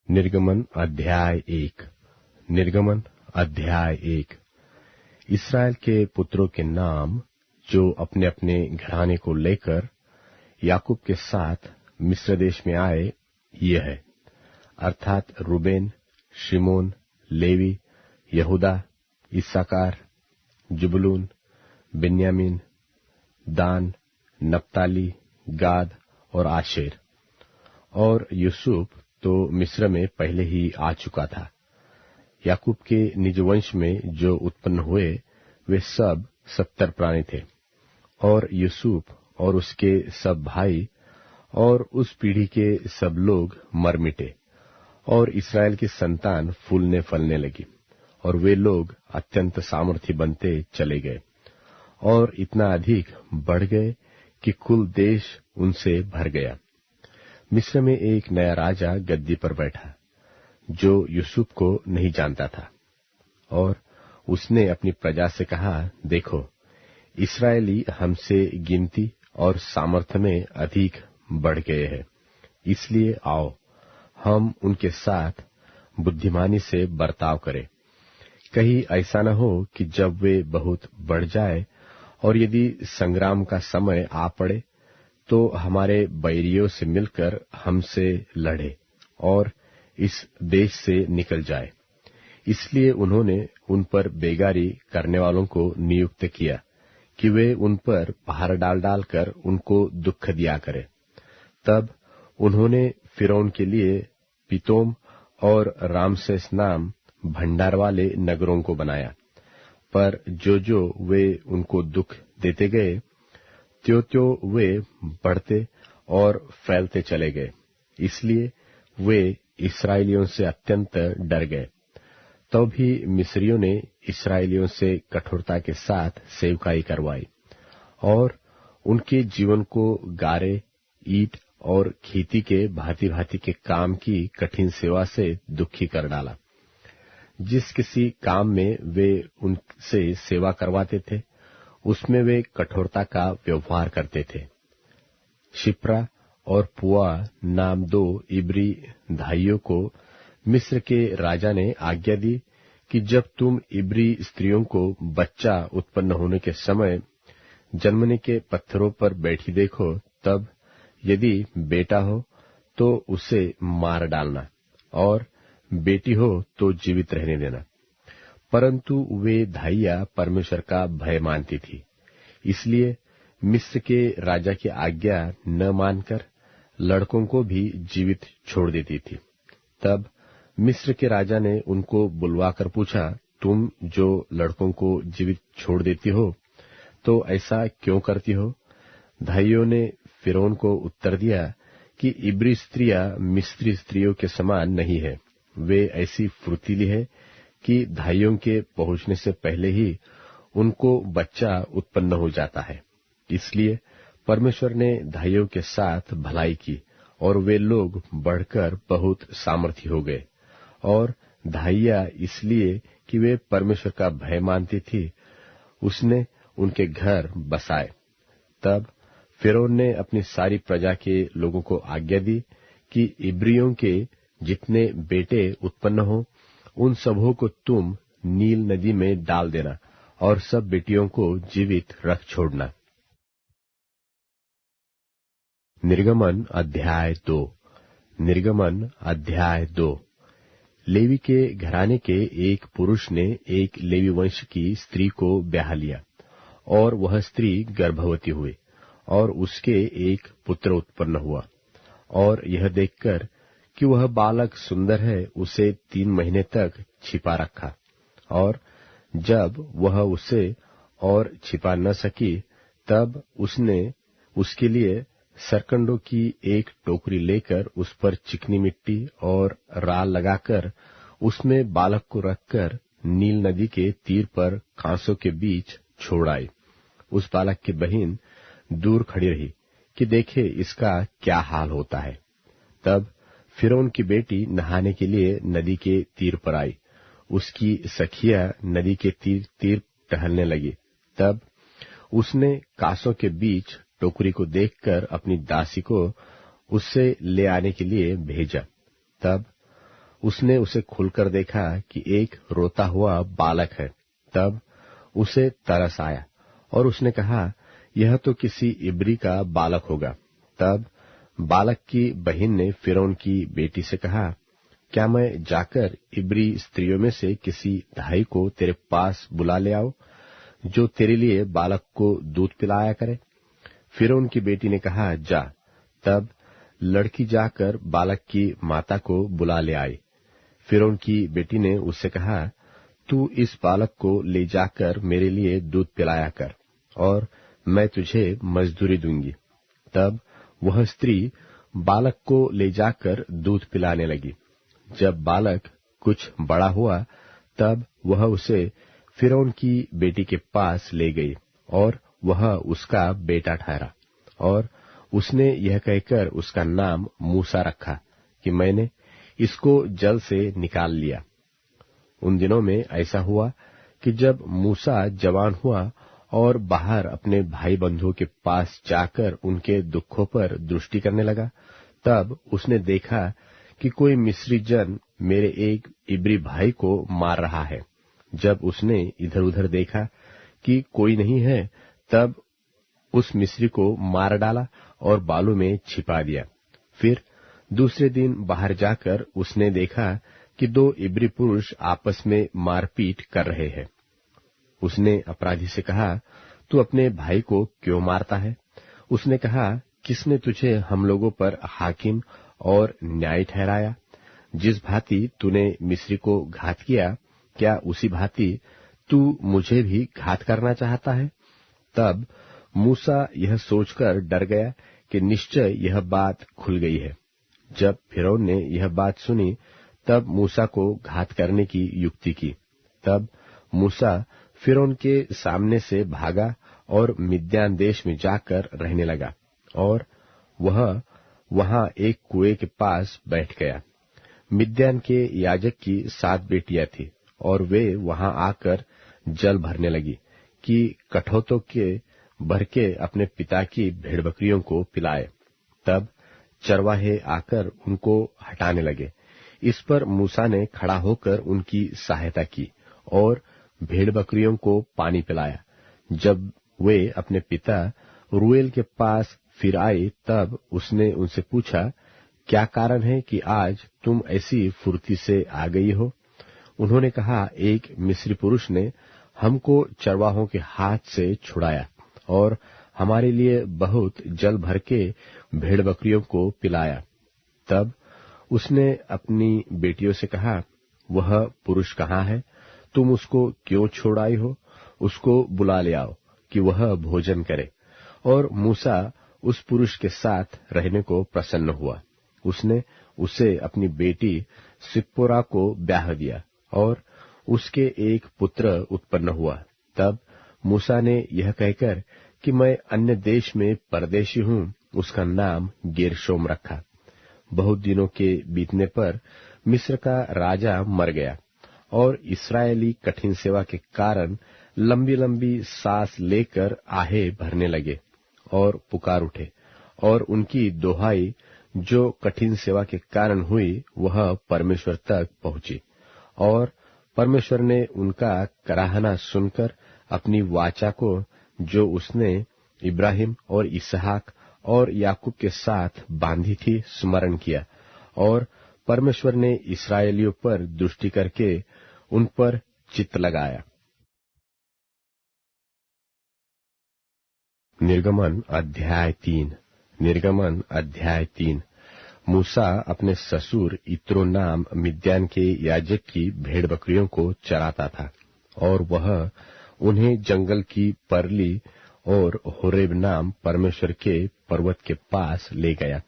निर्गमन अध्याय 1। निर्गमन अध्याय 1। इसराइल के पुत्रों के नाम जो अपने अपने घराने को लेकर याकूब के साथ मिस्र देश में आए, ये है, अर्थात रूबेन, शिमोन, लेवी, यहूदा, इस्साकार, जुबलून, बिन्यामीन, दान, नप्ताली, गाद और आशेर। और यूसुफ तो मिस्र में पहले ही आ चुका था। याकूब के निज वंश में जो उत्पन्न हुए वे सब 70 प्राणी थे। और यूसुफ और उसके सब भाई और उस पीढ़ी के सब लोग मर मिटे, और इसराइल की संतान फूलने फलने लगी, और वे लोग अत्यंत सामर्थी बनते चले गए, और इतना अधिक बढ़ गए कि कुल देश उनसे भर गया। मिस्र में एक नया राजा गद्दी पर बैठा, जो यूसुफ को नहीं जानता था, और उसने अपनी प्रजा से कहा, देखो, इस्राएली हमसे गिनती और सामर्थ्य में अधिक बढ़ गए हैं, इसलिए आओ हम उनके साथ बुद्धिमानी से बर्ताव करें। कहीं ऐसा न हो कि जब वे बहुत बढ़ जाए और यदि संग्राम का समय आ पड़े तो हमारे बैरियों से मिलकर हमसे लड़े और इस देश से निकल जाए। इसलिए उन्होंने उन पर बेगारी करने वालों को नियुक्त किया कि वे उन पर पहाड़ डाल डालकर उनको दुख दिया करें। तब उन्होंने फिरौन के लिए पितोम और रामसेस नाम भंडार वाले नगरों को बनाया, पर जो वे उनको दुख देते गए त्यों वे बढ़ते और फैलते चले गए। इसलिए वे इस्राएलियों से अत्यंत डर गए। तो भी मिस्रियों ने इस्राएलियों से कठोरता के साथ सेवकाई करवाई और उनके जीवन को गारे, ईंट और खेती के भांति भांति के काम की कठिन सेवा से दुखी कर डाला। जिस किसी काम में वे उनसे सेवा करवाते थे उसमें वे कठोरता का व्यवहार करते थे। शिप्रा और पुआ नाम 2 इब्री भाइयों को मिस्र के राजा ने आज्ञा दी कि जब तुम इब्री स्त्रियों को बच्चा उत्पन्न होने के समय जन्मने के पत्थरों पर बैठी देखो, तब यदि बेटा हो तो उसे मार डालना और बेटी हो तो जीवित रहने देना। परंतु वे धाइया परमेश्वर का भय मानती थी, इसलिए मिस्र के राजा की आज्ञा न मानकर लड़कों को भी जीवित छोड़ देती थी। तब मिस्र के राजा ने उनको बुलवाकर पूछा, तुम जो लड़कों को जीवित छोड़ देती हो तो ऐसा क्यों करती हो? धाइयों ने फिरौन को उत्तर दिया कि इब्री स्त्रियां मिस्री स्त्रियों के समान नहीं है, वे ऐसी फुर्तीली है कि धाइयों के पहुंचने से पहले ही उनको बच्चा उत्पन्न हो जाता है। इसलिए परमेश्वर ने धाइयों के साथ भलाई की और वे लोग बढ़कर बहुत सामर्थी हो गए। और धाइया इसलिए कि वे परमेश्वर का भय मानती थी, उसने उनके घर बसाए। तब फिरौन ने अपनी सारी प्रजा के लोगों को आज्ञा दी कि इब्रियों के जितने बेटे उत्पन्न हो उन सबों को तुम नील नदी में डाल देना और सब बेटियों को जीवित रख छोड़ना। निर्गमन अध्याय 2। निर्गमन अध्याय 2। लेवी के घराने के एक पुरुष ने एक लेवी वंश की स्त्री को ब्याह लिया, और वह स्त्री गर्भवती हुई और उसके एक पुत्र उत्पन्न हुआ। और यह देखकर कि वह बालक सुंदर है, उसे 3 महीने तक छिपा रखा। और जब वह उसे और छिपा न सकी, तब उसने उसके लिए सरकंडों की एक टोकरी लेकर उस पर चिकनी मिट्टी और राल लगाकर उसमें बालक को रखकर नील नदी के तीर पर कांसों के बीच छोड़ आई। उस बालक की बहन दूर खड़ी रही कि देखे इसका क्या हाल होता है। तब फिरौन की बेटी नहाने के लिए नदी के तीर पर आई। उसकी सखिया नदी के तीर तीर टहलने लगी। तब उसने कांसों के बीच टोकरी को देखकर अपनी दासी को उससे ले आने के लिए भेजा। तब उसने उसे खोलकर देखा कि एक रोता हुआ बालक है। तब उसे तरस आया और उसने कहा, यह तो किसी इब्री का बालक होगा। तब बालक की बहन ने फिरौन की बेटी से कहा, क्या मैं जाकर इब्री स्त्रियों में से किसी भाई को तेरे पास बुला ले आऊं, जो तेरे लिए बालक को दूध पिलाया करे? फिरौन की बेटी ने कहा, जा। तब लड़की जाकर बालक की माता को बुला ले आई। फिरौन की बेटी ने उससे कहा, तू इस बालक को ले जाकर मेरे लिए दूध पिलाया कर, और मैं तुझे मजदूरी दूंगी। तब वह स्त्री बालक को ले जाकर दूध पिलाने लगी। जब बालक कुछ बड़ा हुआ, तब वह उसे फिरौन की बेटी के पास ले गई, और वह उसका बेटा ठहरा। और उसने यह कहकर उसका नाम मूसा रखा कि मैंने इसको जल से निकाल लिया। उन दिनों में ऐसा हुआ कि जब मूसा जवान हुआ और बाहर अपने भाई बंधुओं के पास जाकर उनके दुखों पर दृष्टि करने लगा, तब उसने देखा कि कोई मिस्री जन मेरे एक इब्री भाई को मार रहा है। जब उसने इधर उधर देखा कि कोई नहीं है, तब उस मिस्री को मार डाला और बालू में छिपा दिया। फिर दूसरे दिन बाहर जाकर उसने देखा कि दो इब्री पुरुष आपस में मारपीट कर रहे हैं। उसने अपराधी से कहा, तू अपने भाई को क्यों मारता है? उसने कहा, किसने तुझे हम लोगों पर हाकिम और न्याय ठहराया? जिस भांति तूने मिस्री को घात किया, क्या उसी भांति तू मुझे भी घात करना चाहता है? तब मूसा यह सोचकर डर गया कि निश्चय यह बात खुल गई है। जब फिरौन ने यह बात सुनी, तब मूसा को घात करने की युक्ति की। तब मूसा फिरौन के सामने से भागा और मिद्यान देश में जाकर रहने लगा, और वह वहां एक कुएं के पास बैठ गया। मिद्यान के याजक की 7 बेटियां थी, और वे वहां आकर जल भरने लगी कि कठौतों के भर के अपने पिता की भेड़ बकरियों को पिलाए। तब चरवाहे आकर उनको हटाने लगे। इस पर मूसा ने खड़ा होकर उनकी सहायता की और भेड़ बकरियों को पानी पिलाया। जब वे अपने पिता रूएल के पास फिर आए, तब उसने उनसे पूछा, क्या कारण है कि आज तुम ऐसी फुर्ती से आ गई हो? उन्होंने कहा, एक मिस्री पुरुष ने हमको चरवाहों के हाथ से छुड़ाया और हमारे लिए बहुत जल भर के भेड़ बकरियों को पिलाया। तब उसने अपनी बेटियों से कहा, वह पुरुष कहाँ है? तुम उसको क्यों छोड़ आई हो? उसको बुला ले आओ कि वह भोजन करे। और मूसा उस पुरुष के साथ रहने को प्रसन्न हुआ। उसने उसे अपनी बेटी सिप्पोरा को ब्याह दिया, और उसके एक पुत्र उत्पन्न हुआ। तब मूसा ने यह कहकर कि मैं अन्य देश में परदेशी हूँ, उसका नाम गेरशोम रखा। बहुत दिनों के बीतने पर मिस्र का राजा मर गया, और इस्राएली कठिन सेवा के कारण लंबी लंबी सांस लेकर आहे भरने लगे और पुकार उठे, और उनकी दोहाई जो कठिन सेवा के कारण हुई, वह परमेश्वर तक पहुंची। और परमेश्वर ने उनका कराहना सुनकर अपनी वाचा को, जो उसने इब्राहिम और इसहाक और याकूब के साथ बांधी थी, स्मरण किया। और परमेश्वर ने इस्राएलियों पर दृष्टि करके उन पर चित्त लगाया। निर्गमन अध्याय 3। निर्गमन अध्याय 3। मूसा अपने ससुर इत्रो नाम मिद्यान के याजक की भेड़ बकरियों को चराता था, और वह उन्हें जंगल की परली और होरेब नाम परमेश्वर के पर्वत के पास ले गया।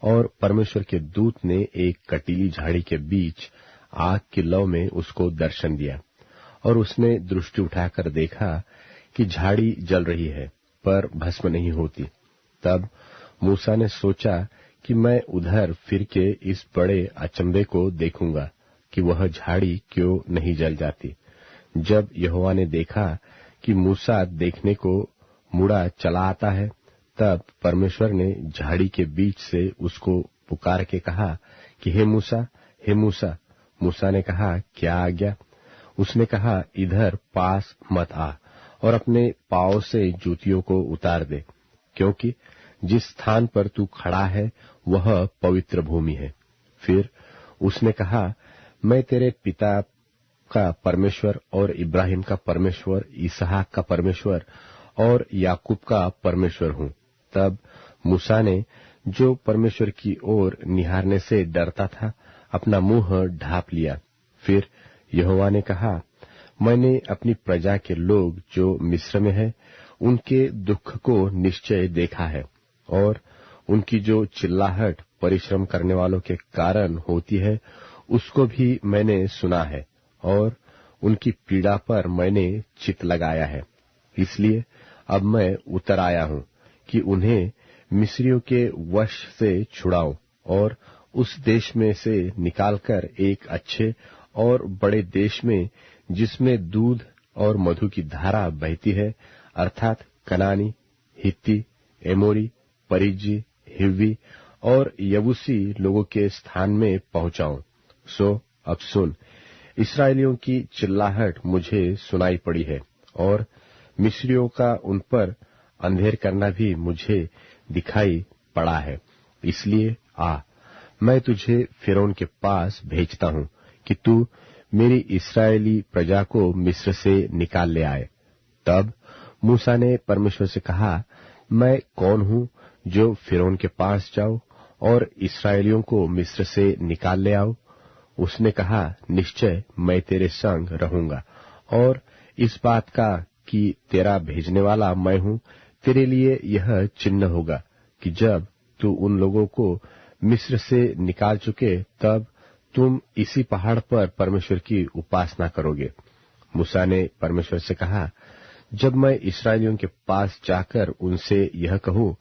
और परमेश्वर के दूत ने एक कटीली झाड़ी के बीच आग की लौ में उसको दर्शन दिया, और उसने दृष्टि उठाकर देखा कि झाड़ी जल रही है, पर भस्म नहीं होती। तब मूसा ने सोचा कि मैं उधर फिर के इस बड़े अचंभे को देखूंगा कि वह झाड़ी क्यों नहीं जल जाती। जब यहोवा ने देखा कि मूसा देखने को मुड़ा चला आता है, तब परमेश्वर ने झाड़ी के बीच से उसको पुकार के कहा कि हे मूसा, हे मूसा। मूसा ने कहा, क्या आज्ञा? उसने कहा, इधर पास मत आ और अपने पांव से जूतियों को उतार दे, क्योंकि जिस स्थान पर तू खड़ा है वह पवित्र भूमि है। फिर उसने कहा, मैं तेरे पिता का परमेश्वर और इब्राहिम का परमेश्वर, इसहाक का परमेश्वर और याकूब का परमेश्वर हूं। तब मूसा ने, जो परमेश्वर की ओर निहारने से डरता था, अपना मुंह ढांप लिया। फिर यहोवा ने कहा, मैंने अपनी प्रजा के लोग जो मिस्र में है उनके दुख को निश्चय देखा है, और उनकी जो चिल्लाहट परिश्रम करने वालों के कारण होती है उसको भी मैंने सुना है, और उनकी पीड़ा पर मैंने चित्त लगाया है। इसलिए अब मैं उतर आया हूं कि उन्हें मिस्रियों के वश से छुड़ाऊं और उस देश में से निकालकर एक अच्छे और बड़े देश में, जिसमें दूध और मधु की धारा बहती है, अर्थात कनानी, हित्ती, एमोरी, परिज्जी, हिव्वी और यबूसी लोगों के स्थान में पहुंचाऊं। सो अब सुन, इस्राएलियों की चिल्लाहट मुझे सुनाई पड़ी है, और मिस्रियों का उन पर अंधेर करना भी मुझे दिखाई पड़ा है। इसलिए आ, मैं तुझे फिरौन के पास भेजता हूं कि तू मेरी इस्राएली प्रजा को मिस्र से निकाल ले आए। तब मूसा ने परमेश्वर से कहा, मैं कौन हूं जो फिरौन के पास जाऊं और इस्राएलियों को मिस्र से निकाल ले आऊं? उसने कहा, निश्चय मैं तेरे संग रहूंगा, और इस बात का कि तेरा भेजने वाला मैं हूं, तेरे लिए यह चिन्ह होगा कि जब तू उन लोगों को मिस्र से निकाल चुके, तब तुम इसी पहाड़ पर परमेश्वर की उपासना करोगे। मूसा ने परमेश्वर से कहा, जब मैं इस्राएलियों के पास जाकर उनसे यह कहूं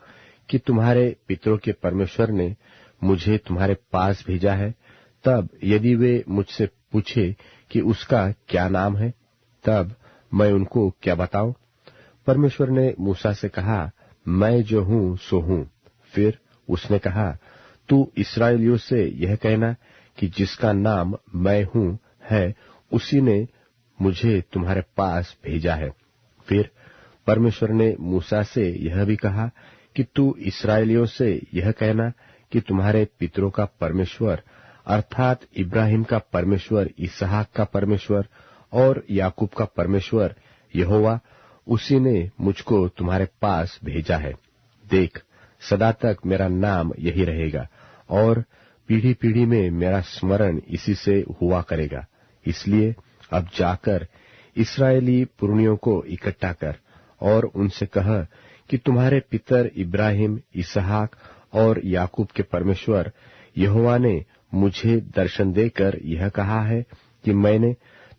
कि तुम्हारे पितरों के परमेश्वर ने मुझे तुम्हारे पास भेजा है, तब यदि वे मुझसे पूछे कि उसका क्या नाम है, तब मैं उनको क्या बताऊं? परमेश्वर ने मूसा से कहा, मैं जो हूं सो हूं। फिर उसने कहा, तू इस्राएलियों से यह कहना कि जिसका नाम मैं हूं है, उसी ने मुझे तुम्हारे पास भेजा है। फिर परमेश्वर ने मूसा से यह भी कहा कि तू इस्राएलियों से यह कहना कि तुम्हारे पितरों का परमेश्वर, अर्थात इब्राहिम का परमेश्वर, इसहाक का परमेश्वर और याकूब का परमेश्वर यहोवा, उसी ने मुझको तुम्हारे पास भेजा है। देख, सदा तक मेरा नाम यही रहेगा, और पीढ़ी पीढ़ी में मेरा स्मरण इसी से हुआ करेगा। इसलिए अब जाकर इस्राएली पुरनियों को इकट्ठा कर और उनसे कह कि तुम्हारे पितर इब्राहिम, इसहाक और याकूब के परमेश्वर यहोवा ने मुझे दर्शन देकर यह कहा है कि मैंने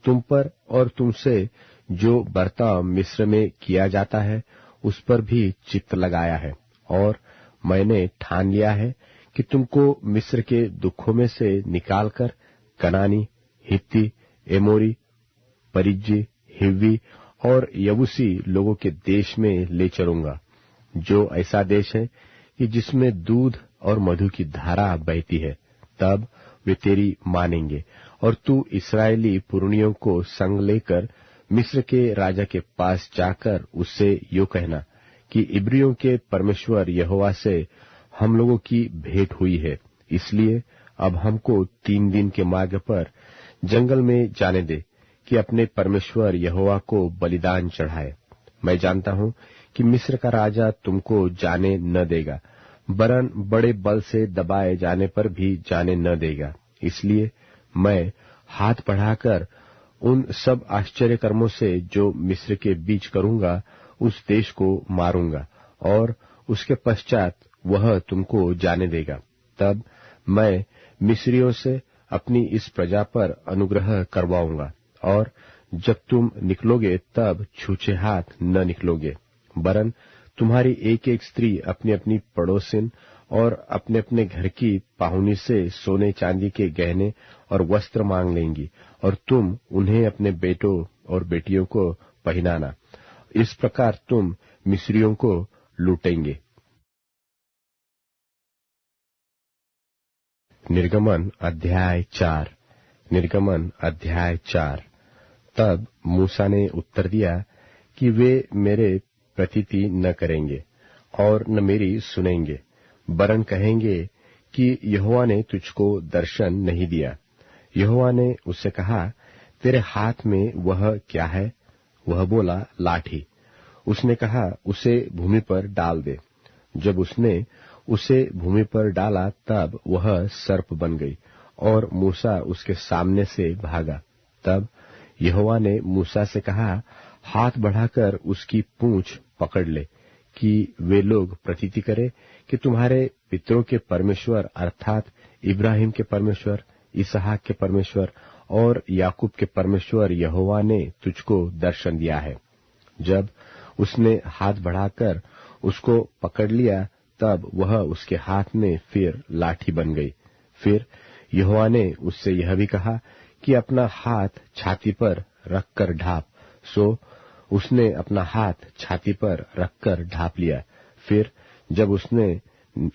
तुम पर और तुमसे जो बर्ताव मिस्र में किया जाता है उस पर भी चित्त लगाया है, और मैंने ठान लिया है कि तुमको मिस्र के दुखों में से निकालकर कनानी, हित्ती, एमोरी, परिज्जी, हिव्वी और यबूसी लोगों के देश में ले चलूंगा, जो ऐसा देश है कि जिसमें दूध और मधु की धारा बहती है। तब वे तेरी मानेंगे, और तू इस्राएली पुरनियों को संग लेकर मिस्र के राजा के पास जाकर उससे यो कहना कि इब्रियों के परमेश्वर यहोवा से हम लोगों की भेंट हुई है, इसलिए अब हमको 3 दिन के मार्ग पर जंगल में जाने दे कि अपने परमेश्वर यहोवा को बलिदान चढ़ाए। मैं जानता हूं कि मिस्र का राजा तुमको जाने न देगा, वरन बड़े बल से दबाए जाने पर भी जाने न देगा। इसलिए मैं हाथ बढ़ाकर उन सब आश्चर्य कर्मों से जो मिस्र के बीच करूंगा उस देश को मारूंगा, और उसके पश्चात वह तुमको जाने देगा। तब मैं मिस्रियों से अपनी इस प्रजा पर अनुग्रह करवाऊंगा, और जब तुम निकलोगे तब छूछे हाथ न निकलोगे, वरन तुम्हारी एक एक स्त्री अपनी अपनी पड़ोसिन और अपने अपने घर की पाहुनी से सोने चांदी के गहने और वस्त्र मांग लेंगी, और तुम उन्हें अपने बेटों और बेटियों को पहनाना। इस प्रकार तुम मिस्रियों को लूटेंगे। निर्गमन अध्याय 4। निर्गमन अध्याय 4। तब मूसा ने उत्तर दिया कि वे मेरे प्रतीति न करेंगे और न मेरी सुनेंगे, वरन कहेंगे कि यहोवा ने तुझको दर्शन नहीं दिया। यहोवा ने उससे कहा, तेरे हाथ में वह क्या है? वह बोला, लाठी। उसने कहा, उसे भूमि पर डाल दे। जब उसने उसे भूमि पर डाला तब वह सर्प बन गई और मूसा उसके सामने से भागा। तब यहोवा ने मूसा से कहा, हाथ बढ़ाकर उसकी पूंछ पकड़ ले कि वे लोग प्रतीति करें कि तुम्हारे पितरों के परमेश्वर अर्थात इब्राहिम के परमेश्वर, इसहाक के परमेश्वर और याकूब के परमेश्वर यहोवा ने तुझको दर्शन दिया है। जब उसने हाथ बढ़ाकर उसको पकड़ लिया तब वह उसके हाथ में फिर लाठी बन गई। फिर यहोवा ने उससे यह भी कहा कि अपना हाथ छाती पर रखकर ढाप। सो उसने अपना हाथ छाती पर रखकर ढाप लिया। फिर जब उसने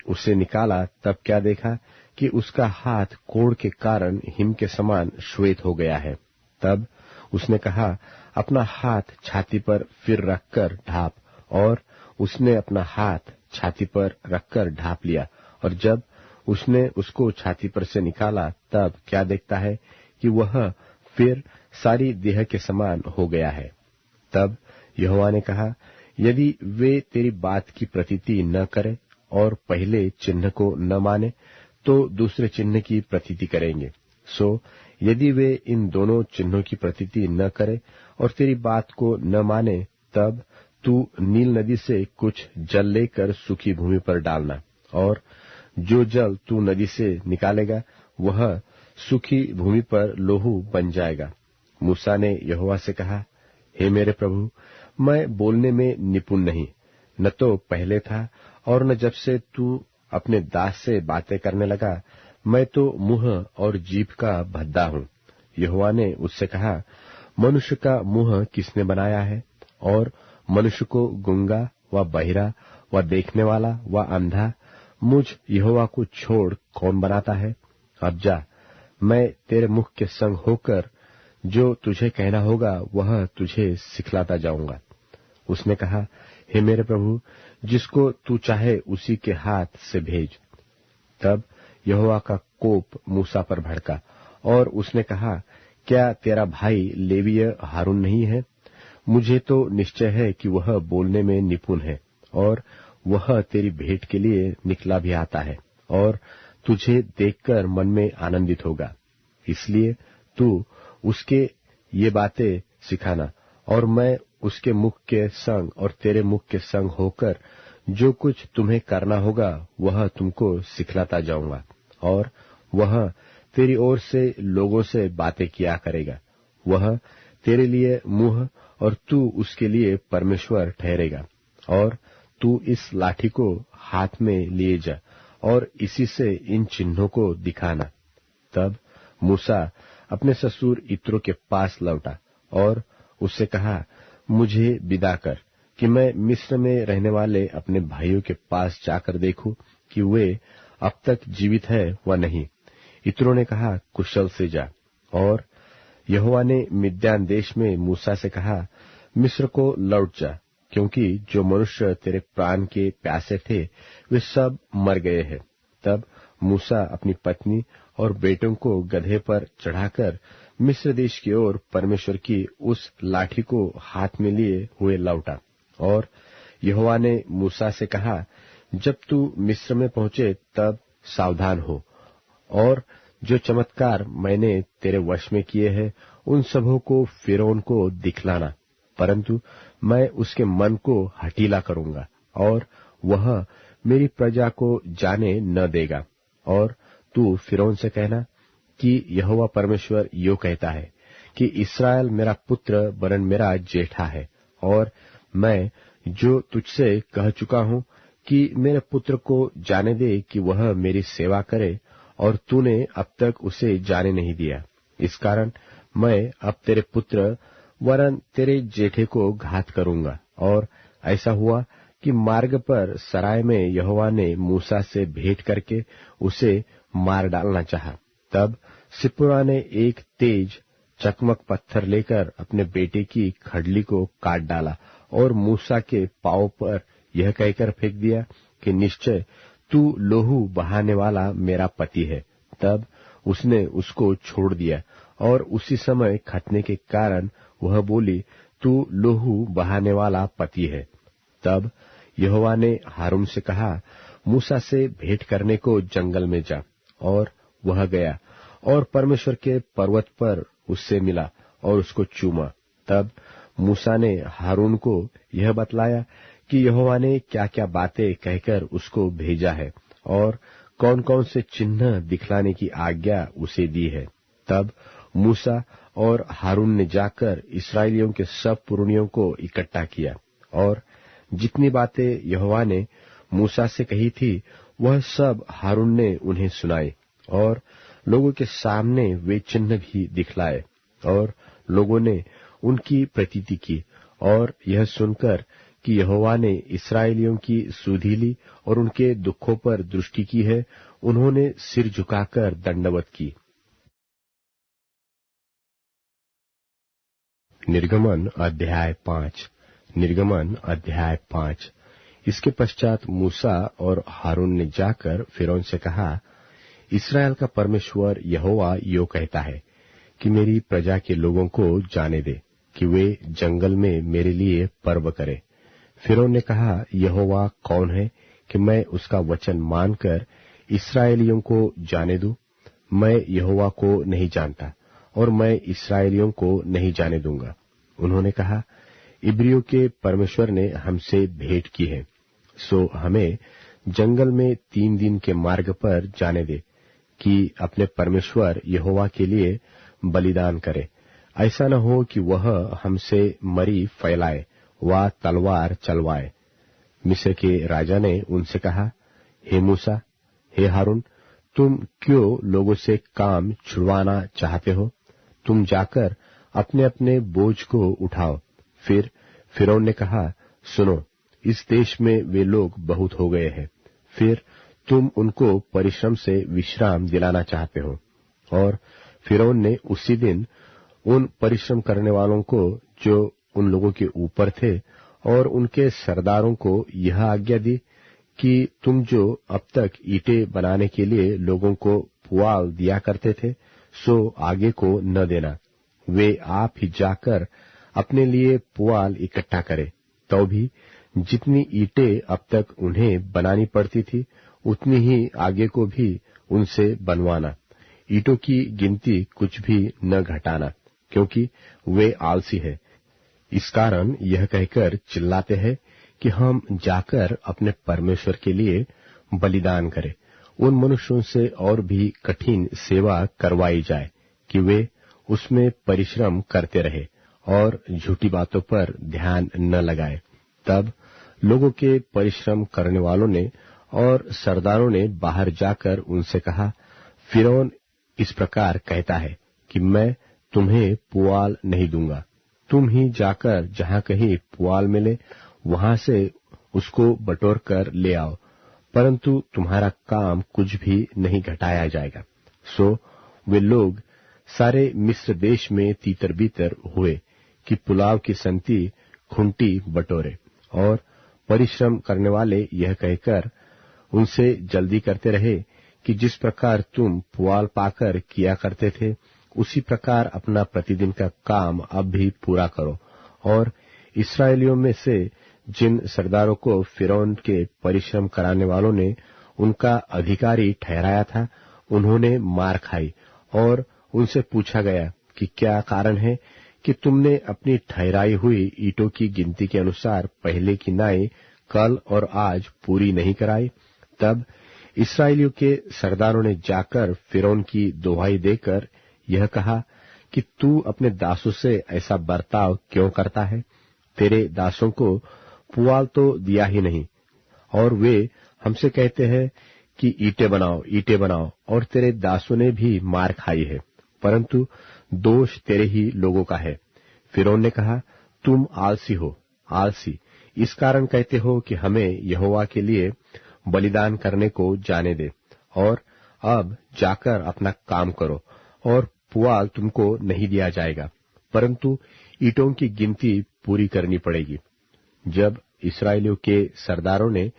उसे निकाला तब क्या देखा कि उसका हाथ कोढ़ के कारण हिम के समान श्वेत हो गया है। तब उसने कहा, अपना हाथ छाती पर फिर रखकर ढाप। और उसने अपना हाथ छाती पर रखकर ढाप लिया। और जब उसने उसको छाती पर से निकाला तब क्या देखता है कि वह फिर सारी देह के समान हो गया है। तब यहोवा ने कहा, यदि वे तेरी बात की प्रतीति न करे और पहले चिन्ह को न माने तो दूसरे चिन्ह की प्रतीति करेंगे। सो यदि वे इन दोनों चिन्हों की प्रतीति न करे और तेरी बात को न माने, तब तू नील नदी से कुछ जल लेकर सूखी भूमि पर डालना, और जो जल तू नदी से निकालेगा वह सूखी भूमि पर लोहू बन जाएगा। मूसा ने यहोवा से कहा, हे मेरे प्रभु, मैं बोलने में निपुण नहीं, न तो पहले था और न जब से तू अपने दास से बातें करने लगा। मैं तो मुंह और जीभ का भद्दा हूँ। यहोवा ने उससे कहा, मनुष्य का मुंह किसने बनाया है? और मनुष्य को गूंगा व बहिरा व देखने वाला व अंधा मुझ यहोवा को छोड़ कौन बनाता है? अब जा, मैं तेरे मुख के संग होकर जो तुझे कहना होगा वह तुझे सिखलाता जाऊंगा। उसने कहा, हे मेरे प्रभु, जिसको तू चाहे उसी के हाथ से भेज। तब यहोवा का कोप मूसा पर भड़का और उसने कहा, क्या तेरा भाई लेवीय हारून नहीं है? मुझे तो निश्चय है कि वह बोलने में निपुण है और वह तेरी भेंट के लिए निकला भी आता है और तुझे देखकर मन में आनंदित होगा। इसलिए तू उसके ये बातें सिखाना और मैं उसके मुख के संग और तेरे मुख के संग होकर जो कुछ तुम्हें करना होगा वह तुमको सिखलाता जाऊंगा। और वह तेरी ओर से लोगों से बातें किया करेगा। वह तेरे लिए मुंह और तू उसके लिए परमेश्वर ठहरेगा। और तू इस लाठी को हाथ में लिए जा और इसी से इन चिन्हों को दिखाना। तब मूसा अपने ससुर यित्रो के पास लौटा और उससे कहा, मुझे विदा कर कि मैं मिस्र में रहने वाले अपने भाइयों के पास जाकर देखूं कि वे अब तक जीवित है व नहीं। यित्रो ने कहा, कुशल से जा। और यहोवा ने मिद्यान देश में मूसा से कहा, मिस्र को लौट जा, क्योंकि जो मनुष्य तेरे प्राण के प्यासे थे वे सब मर गए हैं। तब मूसा अपनी पत्नी और बेटों को गधे पर चढ़ाकर मिस्र देश की ओर परमेश्वर की उस लाठी को हाथ में लिए हुए लौटा। और यहोवा ने मूसा से कहा, जब तू मिस्र में पहुंचे तब सावधान हो और जो चमत्कार मैंने तेरे वश में किए हैं उन सबों को फिरौन को दिखलाना, परंतु मैं उसके मन को हठीला करूंगा और वह मेरी प्रजा को जाने न देगा। और तू फिरौन से कहना कि यहोवा परमेश्वर यो कहता है कि इस्राएल मेरा पुत्र वरन मेरा जेठा है, और मैं जो तुझसे कह चुका हूं कि मेरे पुत्र को जाने दे कि वह मेरी सेवा करे, और तूने अब तक उसे जाने नहीं दिया। इस कारण मैं अब तेरे पुत्र वरन तेरे जेठे को घात करूंगा। और ऐसा हुआ कि मार्ग पर सराय में यहोवा ने मूसा से भेंट करके उसे मार डालना चाहा। तब सिप्पोरा ने एक तेज चकमक पत्थर लेकर अपने बेटे की खड़ली को काट डाला और मूसा के पांव पर यह कहकर फेंक दिया कि निश्चय तू लोहू बहाने वाला मेरा पति है। तब उसने उसको छोड़ दिया और उसी समय खतने के कारण वह बोली, तू लोहू बहाने वाला पति है। तब यहोवा ने हारून से कहा, मूसा से भेंट करने को जंगल में जा। और वह गया और परमेश्वर के पर्वत पर उससे मिला और उसको चूमा। तब मूसा ने हारून को यह बतलाया कि यहोवा ने क्या क्या बातें कहकर उसको भेजा है और कौन कौन से चिन्ह दिखलाने की आज्ञा उसे दी है। तब मूसा और हारून ने जाकर इस्राएलियों के सब पुरनियों को इकट्ठा किया और जितनी बातें यहोवा ने मूसा से कही थी वह सब हारून ने उन्हें सुनाई और लोगों के सामने वे चिन्ह भी दिखलाए और लोगों ने उनकी प्रतीति की। और यह सुनकर कि यहोवा ने इस्राएलियों की सुधीली और उनके दुखों पर दृष्टि की है, उन्होंने सिर झुकाकर दंडवत की। निर्गमन अध्याय 5। निर्गमन अध्याय 5। इसके पश्चात मूसा और हारून ने जाकर फिरौन से कहा, इस्राएल का परमेश्वर यहोवा यो कहता है कि मेरी प्रजा के लोगों को जाने दे कि वे जंगल में मेरे लिए पर्व करें। फिरौन ने कहा, यहोवा कौन है कि मैं उसका वचन मानकर इस्राएलियों को जाने दूं? मैं यहोवा को नहीं जानता और मैं इस्राएलियों को नहीं जाने दूंगा। उन्होंने कहा, इब्रियों के परमेश्वर ने हमसे भेंट की है, सो हमें जंगल में 3 दिन के मार्ग पर जाने दे कि अपने परमेश्वर यहोवा के लिए बलिदान करे। ऐसा न हो कि वह हमसे मरी फैलाए व तलवार चलवाए। मिस्र के राजा ने उनसे कहा, हे मूसा, हे हारून, तुम क्यों लोगों से काम छुड़वाना चाहते हो? तुम जाकर अपने अपने बोझ को उठाओ। फिर फिरौन ने कहा, सुनो, इस देश में वे लोग बहुत हो गए हैं, फिर तुम उनको परिश्रम से विश्राम दिलाना चाहते हो। और फिरौन ने उसी दिन उन परिश्रम करने वालों को जो उन लोगों के ऊपर थे और उनके सरदारों को यह आज्ञा दी कि तुम जो अब तक ईंटें बनाने के लिए लोगों को पुआल दिया करते थे, सो आगे को न देना। वे आप ही जाकर अपने लिए पुआल इकट्ठा करें। तो भी जितनी ईंटें अब तक उन्हें बनानी पड़ती थी, उतनी ही आगे को भी उनसे बनवाना। ईंटों की गिनती कुछ भी न घटाना, क्योंकि वे आलसी है। इस कारण यह कहकर चिल्लाते हैं कि हम जाकर अपने परमेश्वर के लिए बलिदान करें। उन मनुष्यों से और भी कठिन सेवा करवाई जाए कि वे उसमें परिश्रम करते रहे और झूठी बातों पर ध्यान न लगाए। तब लोगों के परिश्रम करने वालों ने और सरदारों ने बाहर जाकर उनसे कहा, फिरौन इस प्रकार कहता है कि मैं तुम्हें पुआल नहीं दूंगा। तुम ही जाकर जहां कहीं पुआल मिले वहां से उसको बटोर कर ले आओ, परंतु तुम्हारा काम कुछ भी नहीं घटाया जाएगा। सो वे लोग सारे मिस्र देश में तीतर बीतर हुए कि पुलाव की संति खुंटी बटोरे। और परिश्रम करने वाले यह कहकर उनसे जल्दी करते रहे कि जिस प्रकार तुम पुआल पाकर किया करते थे, उसी प्रकार अपना प्रतिदिन का काम अब भी पूरा करो। और इस्राएलियों में से जिन सरदारों को फिरौन के परिश्रम कराने वालों ने उनका अधिकारी ठहराया था, उन्होंने मार खाई। और उनसे पूछा गया कि क्या कारण है कि तुमने अपनी ठहराई हुई ईंटों की गिनती के अनुसार पहले की नाई कल और आज पूरी नहीं कराई? तब इस्राएलियों के सरदारों ने जाकर फिरौन की दुहाई देकर यह कहा कि तू अपने दासों से ऐसा बर्ताव क्यों करता है? तेरे दासों को पुआल तो दिया ही नहीं, और वे हमसे कहते हैं कि ईंटें बनाओ, ईंटें बनाओ, और तेरे दासों ने भी मार खाई है, परंतु दोष तेरे ही लोगों का है। फिरौन ने कहा, तुम आलसी हो, आलसी, इस कारण कहते हो कि हमें यहोवा के लिए बलिदान करने को जाने दे। और अब जाकर अपना काम करो और पुआल तुमको नहीं दिया जाएगा, परंतु ईंटों की गिनती पूरी करनी पड़ेगी। जब इस्राएलियों के सरदारों ने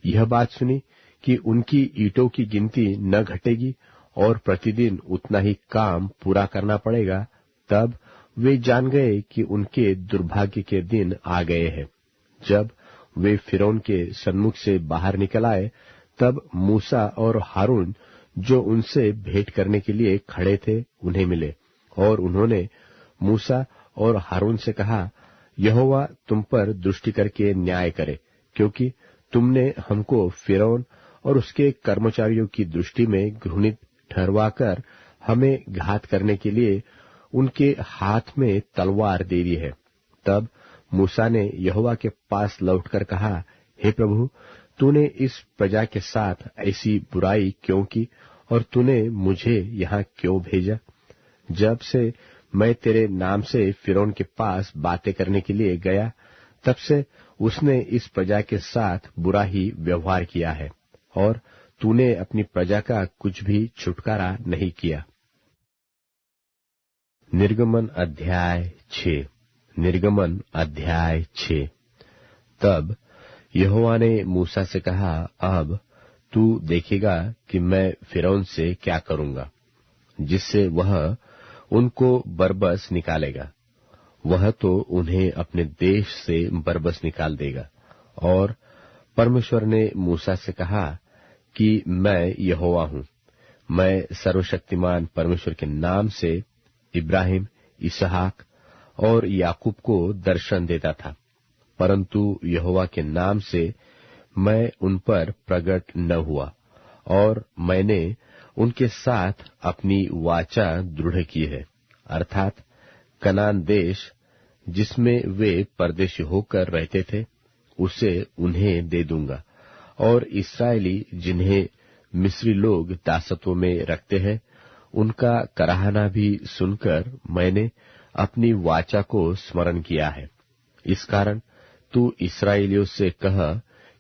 यह बात सुनी कि उनकी ईंटों की गिनती न घटेगी और प्रतिदिन उतना ही काम पूरा करना पड़ेगा, तब वे जान गए कि उनके दुर्भाग्य के दिन आ गए हैं। जब वे फिरौन के सन्मुख से बाहर निकल आए, तब मूसा और हारून जो उनसे भेंट करने के लिए खड़े थे उन्हें मिले, और उन्होंने मूसा और हारून से कहा, यहोवा तुम पर दृष्टि करके न्याय करे, क्योंकि तुमने हमको फिरौन और उसके कर्मचारियों की दृष्टि में घृणित ठहरवाकर हमें घात करने के लिए उनके हाथ में तलवार दे दी है। तब मूसा ने यहोवा के पास लौटकर कहा, हे प्रभु, तूने इस प्रजा के साथ ऐसी बुराई क्यों की और तूने मुझे यहाँ क्यों भेजा? जब से मैं तेरे नाम से फिरौन के पास बातें करने के लिए गया, तब से उसने इस प्रजा के साथ बुरा ही व्यवहार किया है, और तूने अपनी प्रजा का कुछ भी छुटकारा नहीं किया। निर्गमन अध्याय 6। निर्गमन अध्याय 6। तब यहोवा ने मूसा से कहा, अब तू देखेगा कि मैं फिरौन से क्या करूंगा, जिससे वह उनको बरबस निकालेगा। वह तो उन्हें अपने देश से बरबस निकाल देगा। और परमेश्वर ने मूसा से कहा कि मैं यहोवा हूं। मैं सर्वशक्तिमान परमेश्वर के नाम से इब्राहिम, इसहाक और याकूब को दर्शन देता था, परंतु यहोवा के नाम से मैं उन पर प्रकट न हुआ, और मैंने उनके साथ अपनी वाचा दृढ़ की है, अर्थात कनान देश जिसमें वे परदेशी होकर रहते थे, उसे उन्हें दे दूंगा। और इस्राएली जिन्हें मिस्री लोग दासत्व में रखते हैं, उनका कराहना भी सुनकर मैंने अपनी वाचा को स्मरण किया है। इस कारण तू इस्राएलियों से कह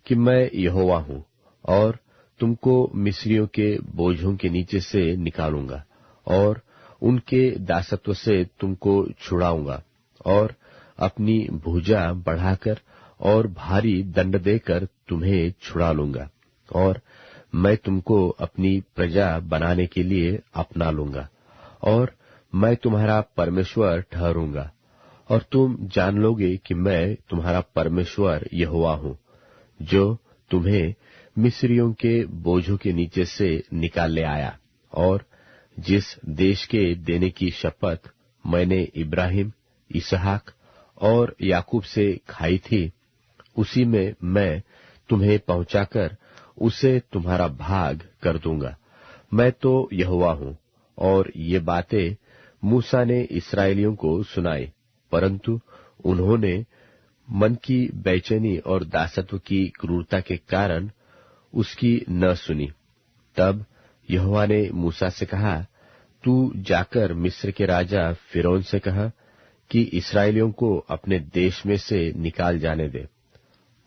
कि मैं यहोवा हूं, और तुमको मिस्रियों के बोझों के नीचे से निकालूंगा, और उनके दासत्व से तुमको छुड़ाऊंगा, और अपनी भुजा बढ़ाकर और भारी दंड देकर तुम्हें छुड़ा लूंगा, और मैं तुमको अपनी प्रजा बनाने के लिए अपना लूंगा, और मैं तुम्हारा परमेश्वर ठहरूंगा, और तुम जान लोगे कि मैं तुम्हारा परमेश्वर यहोवा हूं, जो तुम्हें मिस्रियों के बोझों के नीचे से निकाल ले आया। और जिस देश के देने की शपथ मैंने इब्राहिम, इसहाक और याकूब से खाई थी, उसी में मैं तुम्हें पहुंचाकर उसे तुम्हारा भाग कर दूंगा। मैं तो यहोवा हूं। और ये बातें मूसा ने इस्राएलियों को सुनाई, परंतु उन्होंने मन की बेचैनी और दासत्व की क्रूरता के कारण उसकी न सुनी। तब यहोवा ने मूसा से कहा, तू जाकर मिस्र के राजा फिरौन से कह कि इस्राएलियों को अपने देश में से निकाल जाने दे।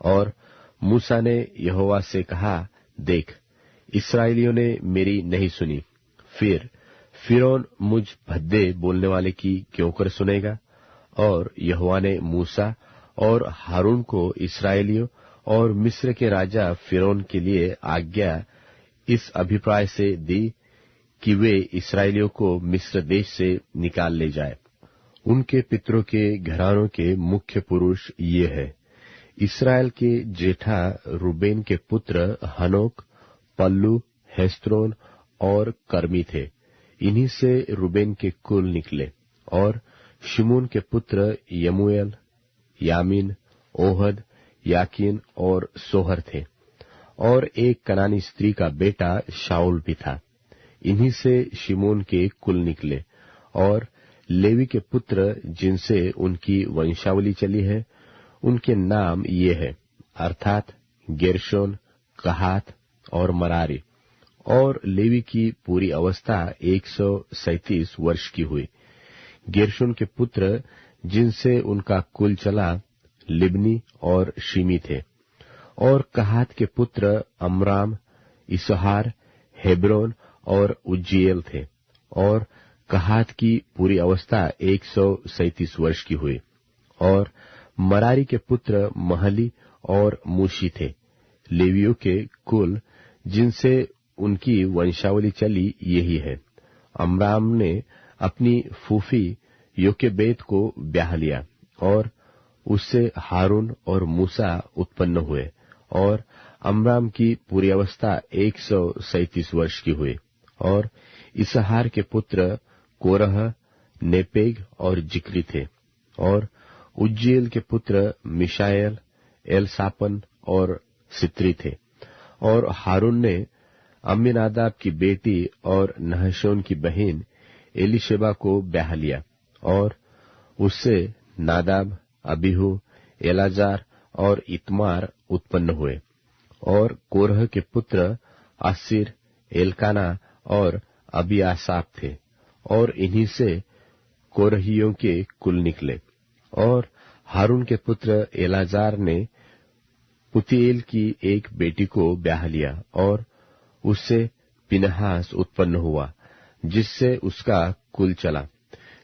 और मूसा ने यहोवा से कहा, देख, इस्राएलियों ने मेरी नहीं सुनी, फिर फिरौन मुझ भद्दे बोलने वाले की क्यों कर सुनेगा? और यहोवा ने मूसा और हारून को इस्राएलियों और मिस्र के राजा फिरौन के लिए आज्ञा इस अभिप्राय से दी कि वे इस्राएलियों को मिस्र देश से निकाल ले जाए। उनके पितरों के घरानों के मुख्य पुरुष ये है। इस्राएल के जेठा रूबेन के पुत्र हनोक, पल्लू, हेस्रोन और कर्मी थे। इन्हीं से रूबेन के कुल निकले। और शिमोन के पुत्र यमूएल, यामीन, ओहद, याकीन और सोहर थे। और एक कनानी स्त्री का बेटा शाऊल भी था। इन्हीं से शिमोन के कुल निकले। और लेवी के पुत्र जिनसे उनकी वंशावली चली है, उनके नाम ये है, अर्थात गेर्शोन, कहात और मरारी। और लेवी की पूरी अवस्था 137 वर्ष की हुई। गेर्शोन के पुत्र जिनसे उनका कुल चला, लिब्नी और शिमी थे। और कहात के पुत्र अमराम, इसहार, हेब्रोन और उज्जीएल थे। और कहात की पूरी अवस्था 137 वर्ष की हुई। और मरारी के पुत्र महली और मूशी थे। लेवियों के कुल जिनसे उनकी वंशावली चली यही है। अमराम ने अपनी फूफी योकेबेद को ब्याह लिया और उससे हारून और मूसा उत्पन्न हुए। और अमराम की पूरी अवस्था 137 वर्ष की हुई। और इसहार के पुत्र कोरह, नेपेग और जिक्री थे। और उज्जीएल के पुत्र मिशाएल, एलसापन और सित्री थे। और हारून ने अम्मीनादाब की बेटी और नहशोन की बहन एलीशेबा को ब्याह लिया और उससे नादाब, अबीहू, एलाजार और इतमार उत्पन्न हुए। और कोरह के पुत्र आसिर, एलकाना और अबियासाप थे। और इन्हीं से कोरहियों के कुल निकले। और हारून के पुत्र एलाजार ने पुतीएल की एक बेटी को ब्याह लिया और उससे पिनहास उत्पन्न हुआ, जिससे उसका कुल चला।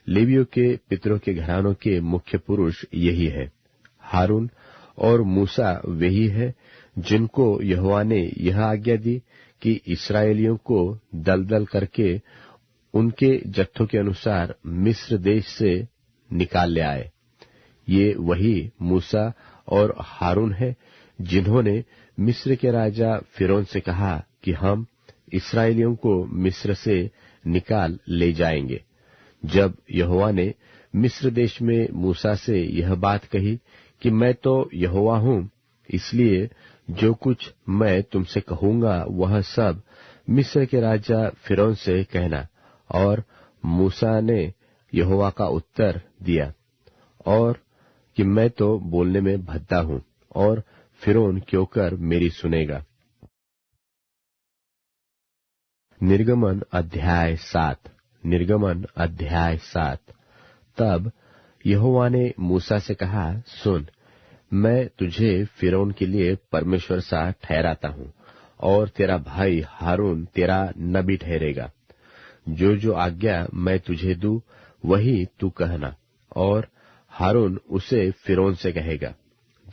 लेवियों के पितरों के घरानों के मुख्य पुरुष यही है। हारून और मूसा वही है जिनको यहोवा ने यह आज्ञा दी कि इस्राएलियों को दलदल करके उनके जत्थों के अनुसार मिस्र देश से निकाल ले आए। ये वही मूसा और हारून है जिन्होंने मिस्र के राजा फिरौन से कहा कि हम इस्राएलियों को मिस्र से निकाल ले जाएंगे। जब यहोवा ने मिस्र देश में मूसा से यह बात कही कि मैं तो यहोवा हूं, इसलिए जो कुछ मैं तुमसे कहूंगा वह सब मिस्र के राजा फिरौन से कहना। और मूसा ने यहोवा का उत्तर दिया और कि मैं तो बोलने में भद्दा हूं, और फिरौन क्यों कर मेरी सुनेगा। निर्गमन अध्याय 7। निर्गमन अध्याय 7। तब यहोवा ने मूसा से कहा, सुन, मैं तुझे फिरौन के लिए परमेश्वर सा ठहराता हूं और तेरा भाई हारून तेरा नबी ठहरेगा। जो जो आज्ञा मैं तुझे दूं वही तू कहना। और हारून उसे फिरौन से कहेगा,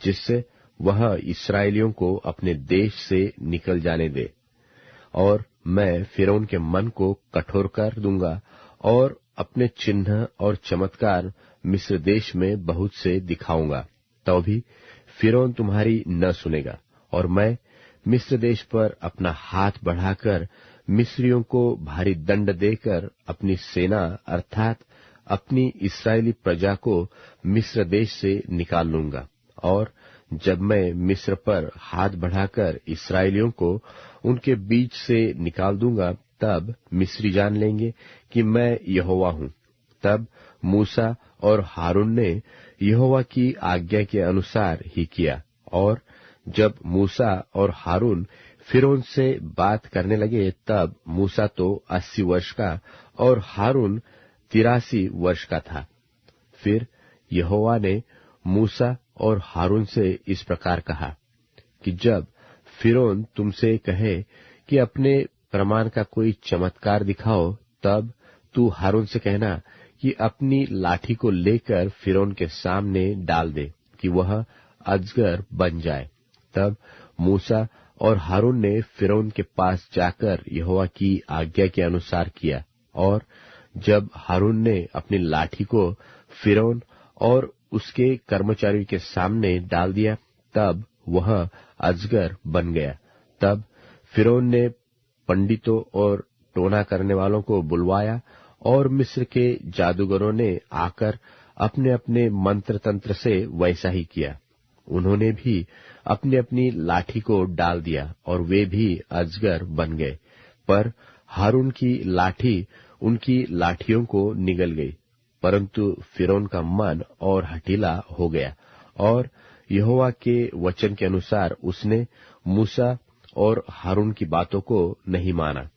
जिससे वह इस्राएलियों को अपने देश से निकल जाने दे। और मैं फिरौन के मन को कठोर कर दूंगा और अपने चिन्ह और चमत्कार मिस्र देश में बहुत से दिखाऊंगा। तो भी फिरौन तुम्हारी न सुनेगा। और मैं मिस्र देश पर अपना हाथ बढ़ाकर मिस्रियों को भारी दंड देकर अपनी सेना अर्थात अपनी इस्राएली प्रजा को मिस्र देश से निकाल लूंगा। और जब मैं मिस्र पर हाथ बढ़ाकर इस्राएलियों को उनके बीच से निकाल दूंगा, तब मिस्री जान लेंगे कि मैं यहोवा हूं। तब मूसा और हारून ने यहोवा की आज्ञा के अनुसार ही किया। और जब मूसा और हारून फिरौन से बात करने लगे, तब मूसा तो 80 वर्ष का और हारून 83 वर्ष का था। फिर यहोवा ने मूसा और हारून से इस प्रकार कहा कि जब फिरौन तुमसे कहे कि अपने प्रमाण का कोई चमत्कार दिखाओ, तब तू हारून से कहना कि अपनी लाठी को लेकर फिरौन के सामने डाल दे कि वह अजगर बन जाए। तब मूसा और हारून ने फिरौन के पास जाकर यहोवा की आज्ञा के अनुसार किया। और जब हारून ने अपनी लाठी को फिरौन और उसके कर्मचारियों के सामने डाल दिया, तब वह अजगर बन गया। तब फिरौन ने पंडितों और टोना करने वालों को बुलवाया और मिस्र के जादूगरों ने आकर अपने अपने मंत्र तंत्र से वैसा ही किया। उन्होंने भी अपनी अपनी लाठी को डाल दिया और वे भी अजगर बन गए। पर हारून की लाठी उनकी लाठियों को निगल गई। परंतु फिरौन का मन और हठीला हो गया और यहोवा के वचन के अनुसार उसने मूसा और हारून की बातों को नहीं माना।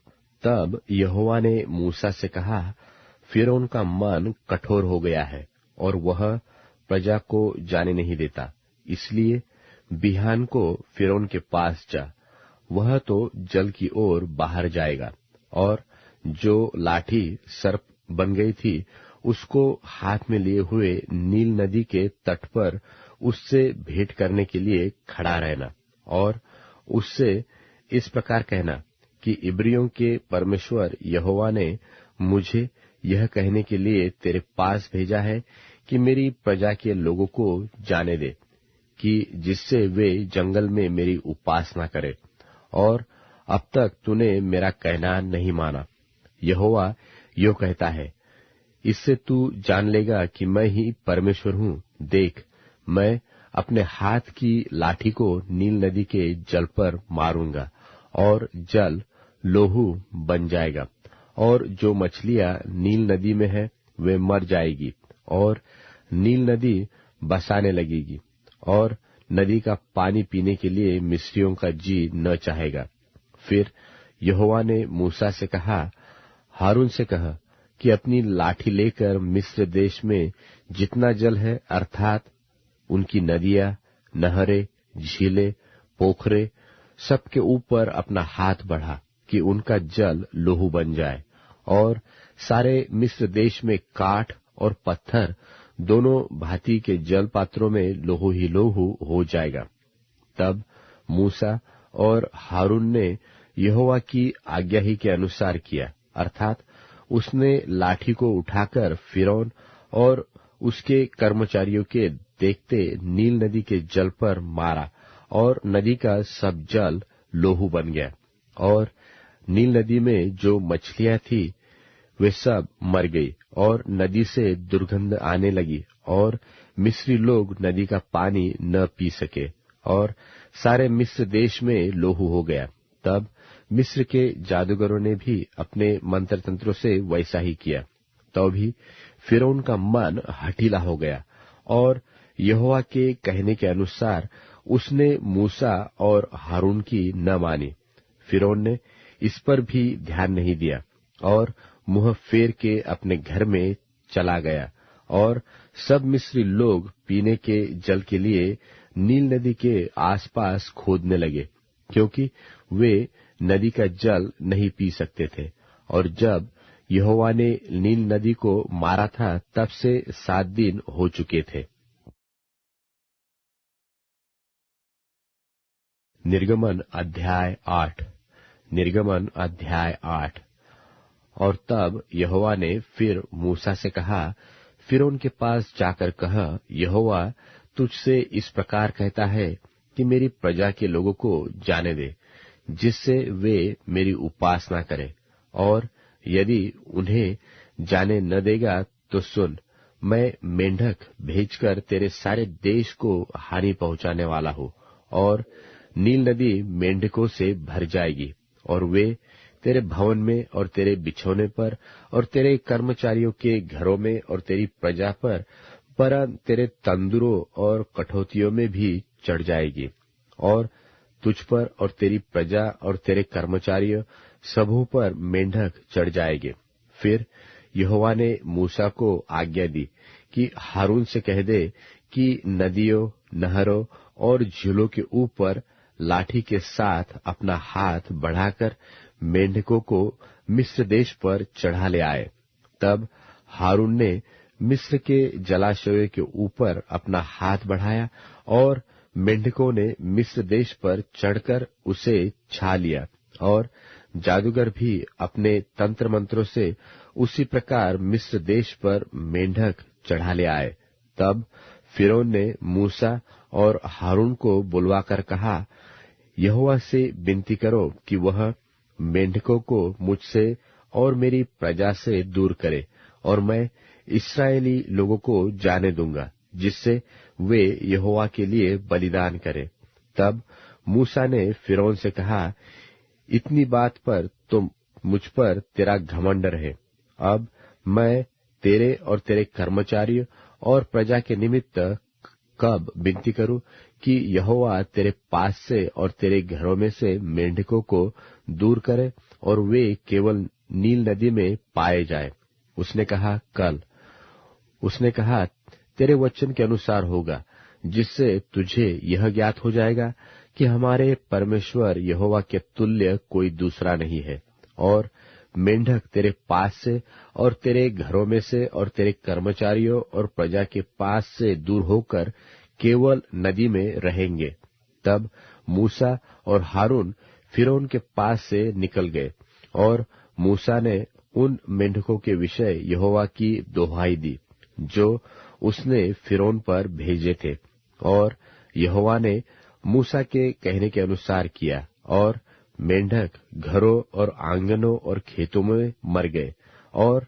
तब यहोवा ने मूसा से कहा, फिरौन का मन कठोर हो गया है और वह प्रजा को जाने नहीं देता। इसलिए बिहान को फिरौन के पास जा, वह तो जल की ओर बाहर जाएगा और जो लाठी सर्प बन गई थी, उसको हाथ में लिए हुए नील नदी के तट पर उससे भेंट करने के लिए खड़ा रहना और उससे इस प्रकार कहना कि इब्रियों के परमेश्वर यहोवा ने मुझे यह कहने के लिए तेरे पास भेजा है कि मेरी प्रजा के लोगों को जाने दे कि जिससे वे जंगल में मेरी उपासना करें, और अब तक तूने मेरा कहना नहीं माना। यहोवा यो कहता है, इससे तू जान लेगा कि मैं ही परमेश्वर हूँ। देख, मैं अपने हाथ की लाठी को नील नदी के जल पर मारूंगा और जल लोहू बन जाएगा, और जो मछलियां नील नदी में है वे मर जाएगी, और नील नदी बसाने लगेगी, और नदी का पानी पीने के लिए मिस्रियों का जी न चाहेगा। फिर यहोवा ने मूसा से कहा, हारून से कह कि अपनी लाठी लेकर मिस्र देश में जितना जल है, अर्थात उनकी नदियां, नहरें, झीलें, पोखरे, सबके ऊपर अपना हाथ बढ़ा कि उनका जल लोहू बन जाए, और सारे मिस्र देश में काठ और पत्थर दोनों भांति के जल पात्रों में लोहू ही लोहू हो जाएगा। तब मूसा और हारून ने यहोवा की आज्ञा ही के अनुसार किया, अर्थात उसने लाठी को उठाकर फिरौन और उसके कर्मचारियों के देखते नील नदी के जल पर मारा, और नदी का सब जल लोहू बन गया, और नील नदी में जो मछलियां थी वे सब मर गई, और नदी से दुर्गंध आने लगी, और मिस्री लोग नदी का पानी न पी सके, और सारे मिस्र देश में लोहू हो गया। तब मिस्र के जादूगरों ने भी अपने मंत्र तंत्रों से वैसा ही किया। तो भी फिरौन का मन हठीला हो गया, और यहोवा के कहने के अनुसार उसने मूसा और हारून की न मानी। फिरौन ने इस पर भी ध्यान नहीं दिया और मुंह फेर के अपने घर में चला गया, और सब मिस्री लोग पीने के जल के लिए नील नदी के आसपास खोदने लगे, क्योंकि वे नदी का जल नहीं पी सकते थे। और जब यहोवा ने नील नदी को मारा था, तब से 7 दिन हो चुके थे। निर्गमन अध्याय 8। निर्गमन अध्याय 8। और तब यहोवा ने फिर मूसा से कहा, फिरौन के पास जाकर कह, यहोवा तुझसे इस प्रकार कहता है कि मेरी प्रजा के लोगों को जाने दे, जिससे वे मेरी उपासना करें, और यदि उन्हें जाने न देगा तो सुन, मैं मेंढक भेजकर तेरे सारे देश को हानि पहुंचाने वाला हूँ, और नील नदी मेंढकों से भर जाएगी, और वे तेरे भवन में और तेरे बिछौने पर और तेरे कर्मचारियों के घरों में और तेरी प्रजा पर तेरे तंदूरों और कठौतियों में भी चढ़ जाएगी, और तुझ पर और तेरी प्रजा और तेरे कर्मचारियों सबों पर मेंढक चढ़ जाएंगे। फिर यहोवा ने मूसा को आज्ञा दी कि हारून से कह दे कि नदियों, नहरों और झीलों के ऊपर लाठी के साथ अपना हाथ बढ़ाकर मेंढकों को मिस्र देश पर चढ़ा ले आए। तब हारून ने मिस्र के जलाशयों के ऊपर अपना हाथ बढ़ाया, और मेंढकों ने मिस्र देश पर चढ़कर उसे छा लिया, और जादूगर भी अपने तंत्र मंत्रों से उसी प्रकार मिस्र देश पर मेंढक चढ़ा ले आए। तब फिरौन ने मूसा और हारून को बुलवाकर कहा, यहोवा से विनती करो कि वह मेंढकों को मुझसे और मेरी प्रजा से दूर करे, और मैं इस्राएली लोगों को जाने दूंगा, जिससे वे यहोवा के लिए बलिदान करें। तब मूसा ने फिरौन से कहा, इतनी बात पर तो मुझ पर तेरा घमंड रहे। अब मैं तेरे और तेरे कर्मचारियों और प्रजा के निमित्त कब विनती करूं कि यहोवा तेरे पास से और तेरे घरों में से मेंढकों को दूर करे, और वे केवल नील नदी में पाए जाए। उसने कहा, कल। उसने कहा, तेरे वचन के अनुसार होगा, जिससे तुझे यह ज्ञात हो जाएगा कि हमारे परमेश्वर यहोवा के तुल्य कोई दूसरा नहीं है, और मेंढक तेरे पास से और तेरे घरों में से और तेरे कर्मचारियों और प्रजा के पास से दूर होकर केवल नदी में रहेंगे। तब मूसा और हारून फिरौन के पास से निकल गए, और मूसा ने उन मेंढकों के विषय यहोवा की दोहाई दी जो उसने फिरौन पर भेजे थे। और यहोवा ने मूसा के कहने के अनुसार किया, और मेंढक घरों और आंगनों और खेतों में मर गए, और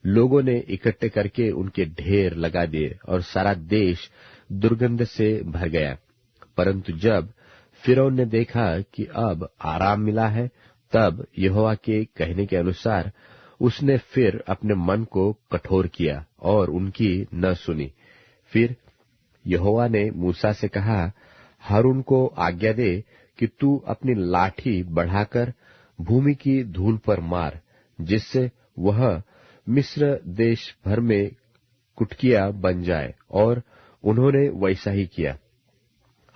लोगों ने इकट्ठे करके उनके ढेर लगा दिए, और सारा देश दुर्गंध से भर गया। परंतु जब फिरौन ने देखा कि अब आराम मिला है, तब यहोवा के कहने के अनुसार उसने फिर अपने मन को कठोर किया और उनकी न सुनी। फिर यहोवा ने मूसा से कहा, हारून को आज्ञा दे कि तू अपनी लाठी बढ़ाकर भूमि की धूल पर मार, जिससे वह मिस्र देश भर में कुटकिया बन जाए। और उन्होंने वैसा ही किया।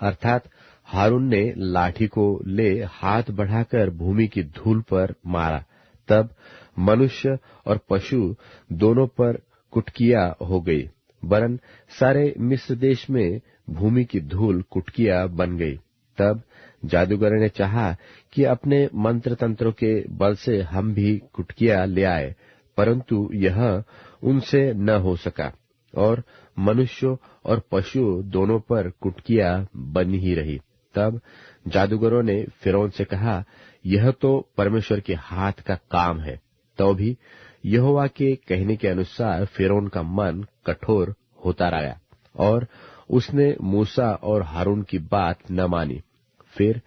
अर्थात हारून ने लाठी को ले हाथ बढ़ाकर भूमि की धूल पर मारा। तब मनुष्य और पशु दोनों पर कुटकिया हो गई, वरन सारे मिस्र देश में भूमि की धूल कुटकिया बन गई। तब जादूगर ने चाहा कि अपने मंत्र तंत्रों के बल से हम भी कुटकिया ले आए, परंतु यह उनसे न हो सका, और मनुष्यों और पशु दोनों पर कुटकिया बनी ही रही। तब जादूगरों ने फिरौन से कहा, यह तो परमेश्वर के हाथ का काम है। तो भी यहोवा के कहने के अनुसार फिरौन का मन कठोर होता रहा, और उसने मूसा और हारून की बात न मानी। फिर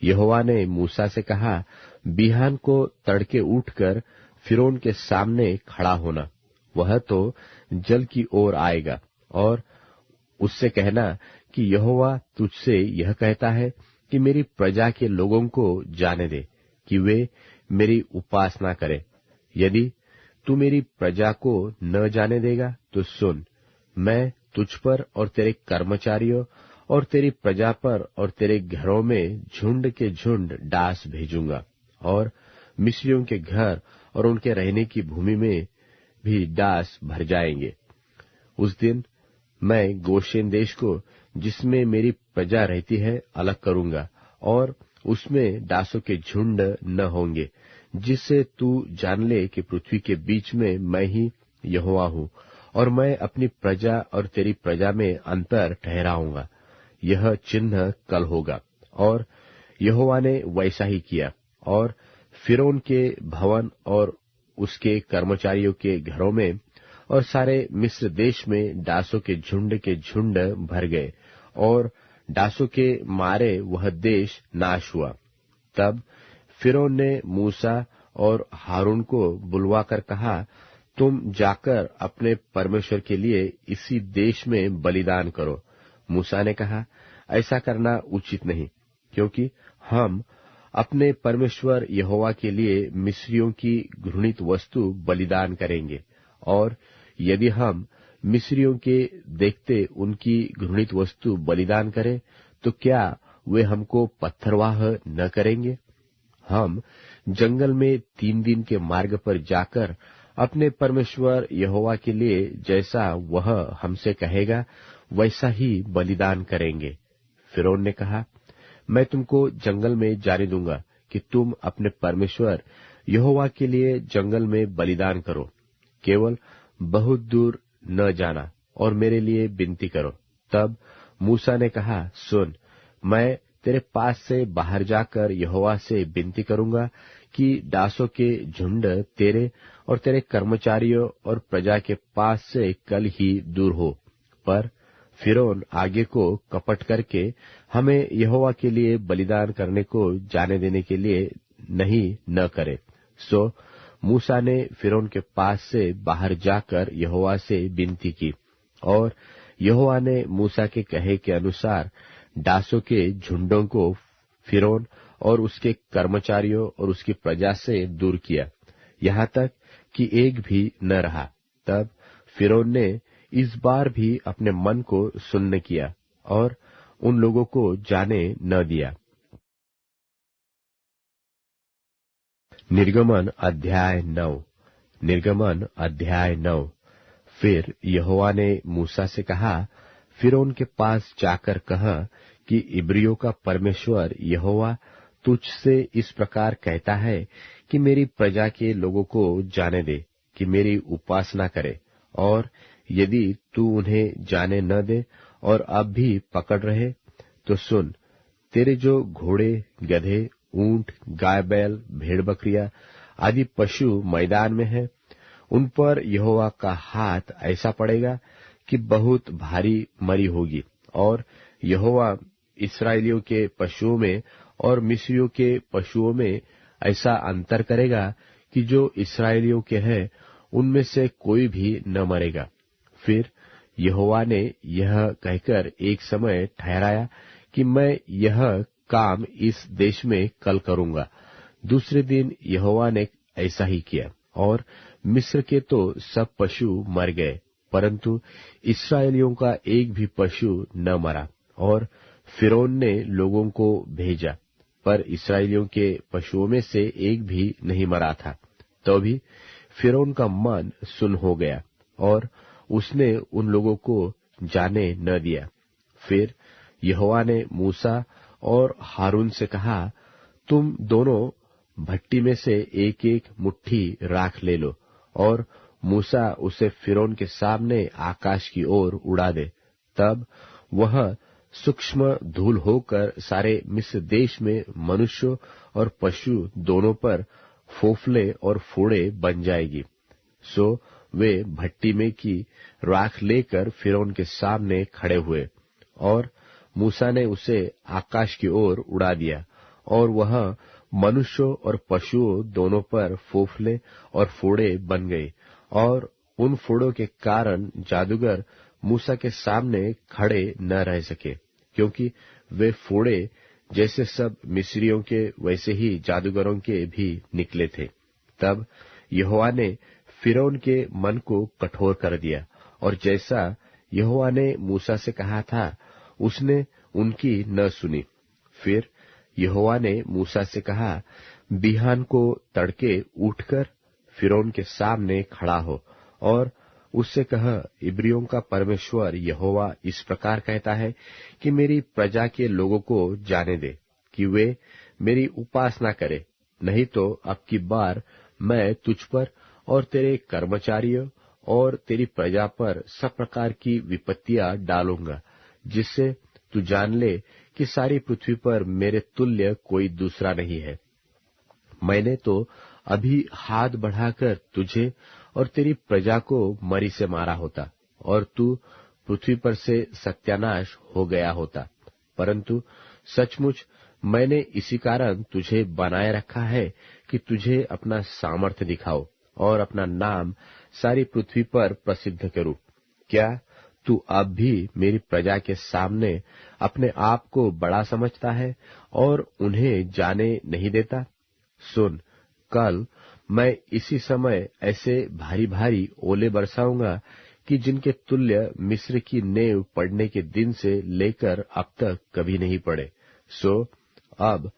यहोवा ने मूसा से कहा, बिहान को तड़के उठकर फिरौन के सामने खड़ा होना। वह तो जल की ओर आएगा, और उससे कहना कि यहोवा तुझसे यह कहता है कि मेरी प्रजा के लोगों को जाने दे कि वे मेरी उपासना करें। यदि तू मेरी प्रजा को न जाने देगा तो सुन, मैं तुझ पर और तेरे कर्मचारियों और तेरी प्रजा पर और तेरे घरों में झुंड के झुंड डास भेजूंगा, और मिस्रियों के घर और उनके रहने की भूमि में भी डास भर जाएंगे। उस दिन मैं गोशेन देश को, जिसमें मेरी प्रजा रहती है, अलग करूंगा, और उसमें डासों के झुंड न होंगे, जिससे तू जान ले कि पृथ्वी के बीच में मैं ही यहोवा हूँ, और मैं अपनी प्रजा और तेरी प्रजा में अंतर ठहराऊंगा। यह चिन्ह कल होगा। और यहोवा ने वैसा ही किया, और फिरौन के भवन और उसके कर्मचारियों के घरों में और सारे मिस्र देश में डासों के झुंड भर गए, और डासों के मारे वह देश नाश हुआ। तब फिरौन ने मूसा और हारून को बुलवाकर कहा, तुम जाकर अपने परमेश्वर के लिए इसी देश में बलिदान करो। मूसा ने कहा, ऐसा करना उचित नहीं, क्योंकि हम अपने परमेश्वर यहोवा के लिए मिस्रियों की घृणित वस्तु बलिदान करेंगे, और यदि हम मिस्रियों के देखते उनकी घृणित वस्तु बलिदान करें, तो क्या वे हमको पत्थरवाह न करेंगे? हम जंगल में 3 दिन के मार्ग पर जाकर अपने परमेश्वर यहोवा के लिए जैसा वह हमसे कहेगा वैसा ही बलिदान करेंगे। फिरौन ने कहा, मैं तुमको जंगल में जाने दूंगा कि तुम अपने परमेश्वर यहोवा के लिए जंगल में बलिदान करो। केवल बहुत दूर न जाना और मेरे लिए विनती करो। तब मूसा ने कहा, सुन, मैं तेरे पास से बाहर जाकर यहोवा से विनती करूंगा कि डासों के झुंड तेरे और तेरे कर्मचारियों और प्रजा के पास से कल ही दूर हो। पर फिरौन आगे को कपट करके हमें यहोवा के लिए बलिदान करने को जाने देने के लिए नहीं न करे। सो मूसा ने फिरौन के पास से बाहर जाकर यहोवा से विनती की, और यहोवा ने मूसा के कहे के अनुसार डासों के झुंडों को फिरौन और उसके कर्मचारियों और उसकी प्रजा से दूर किया, यहाँ तक कि एक भी न रहा। तब फिरौन ने इस बार भी अपने मन को सुन्न किया और उन लोगों को जाने न दिया। निर्गमन अध्याय 9। निर्गमन अध्याय 9। फिर यहोवा ने मूसा से कहा, फिरौन के पास जाकर कह कि इब्रियों का परमेश्वर यहोवा तुझसे इस प्रकार कहता है कि मेरी प्रजा के लोगों को जाने दे कि मेरी उपासना करे, और यदि तू उन्हें जाने न दे और अब भी पकड़ रहे, तो सुन, तेरे जो घोड़े, गधे, ऊंट, गाय बैल, भेड़ बकरियां आदि पशु मैदान में हैं, उन पर यहोवा का हाथ ऐसा पड़ेगा कि बहुत भारी मरी होगी। और यहोवा इस्राएलियों के पशुओं में और मिस्रियों के पशुओं में ऐसा अंतर करेगा कि जो इस्राएलियों के हैं उनमें से कोई भी न मरेगा। फिर यहोवा ने यह कहकर एक समय ठहराया कि मैं यह काम इस देश में कल करूंगा। दूसरे दिन यहोवा ने ऐसा ही किया, और मिस्र के तो सब पशु मर गए, परंतु इस्राएलियों का एक भी पशु न मरा। और फिरौन ने लोगों को भेजा, पर इस्राएलियों के पशुओं में से एक भी नहीं मरा था। तो भी फिरौन का मन सुन्न हो गया, और उसने उन लोगों को जाने न दिया। फिर यहोवा ने मूसा और हारून से कहा, तुम दोनों भट्टी में से एक एक मुट्ठी राख ले लो, और मूसा उसे फिरौन के सामने आकाश की ओर उड़ा दे। तब वह सूक्ष्म धूल होकर सारे मिस्र देश में मनुष्यों और पशु दोनों पर फोफले और फोड़े बन जाएगी। सो वे भट्टी में की राख लेकर फिरौन के सामने खड़े हुए, और मूसा ने उसे आकाश की ओर उड़ा दिया, और वह मनुष्यों और पशुओं दोनों पर फोफले और फोड़े बन गए। और उन फोड़ों के कारण जादूगर मूसा के सामने खड़े न रह सके, क्योंकि वे फोड़े जैसे सब मिस्रियों के वैसे ही जादूगरों के भी निकले थे। तब यहोवा ने फिरौन के मन को कठोर कर दिया, और जैसा यहोवा ने मूसा से कहा था उसने उनकी न सुनी। फिर यहोवा ने मूसा से कहा, बिहान को तड़के उठकर फिरौन के सामने खड़ा हो, और उससे कह, इब्रियों का परमेश्वर यहोवा इस प्रकार कहता है कि मेरी प्रजा के लोगों को जाने दे कि वे मेरी उपासना करें, नहीं तो अब की बार मैं तुझ पर और तेरे कर्मचारियों और तेरी प्रजा पर सब प्रकार की विपत्तियां डालूंगा, जिससे तू जान ले कि सारी पृथ्वी पर मेरे तुल्य कोई दूसरा नहीं है। मैंने तो अभी हाथ बढ़ाकर तुझे और तेरी प्रजा को मरी से मारा होता, और तू पृथ्वी पर से सत्यानाश हो गया होता। परंतु सचमुच मैंने इसी कारण तुझे बनाए रखा है कि तुझे अपना सामर्थ्य दिखाओ और अपना नाम सारी पृथ्वी पर प्रसिद्ध करूं। क्या तू अब भी मेरी प्रजा के सामने अपने आप को बड़ा समझता है और उन्हें जाने नहीं देता? सुन, कल मैं इसी समय ऐसे भारी भारी ओले बरसाऊंगा कि जिनके तुल्य मिस्र की नेव पड़ने के दिन से लेकर अब तक कभी नहीं पड़े। सो अब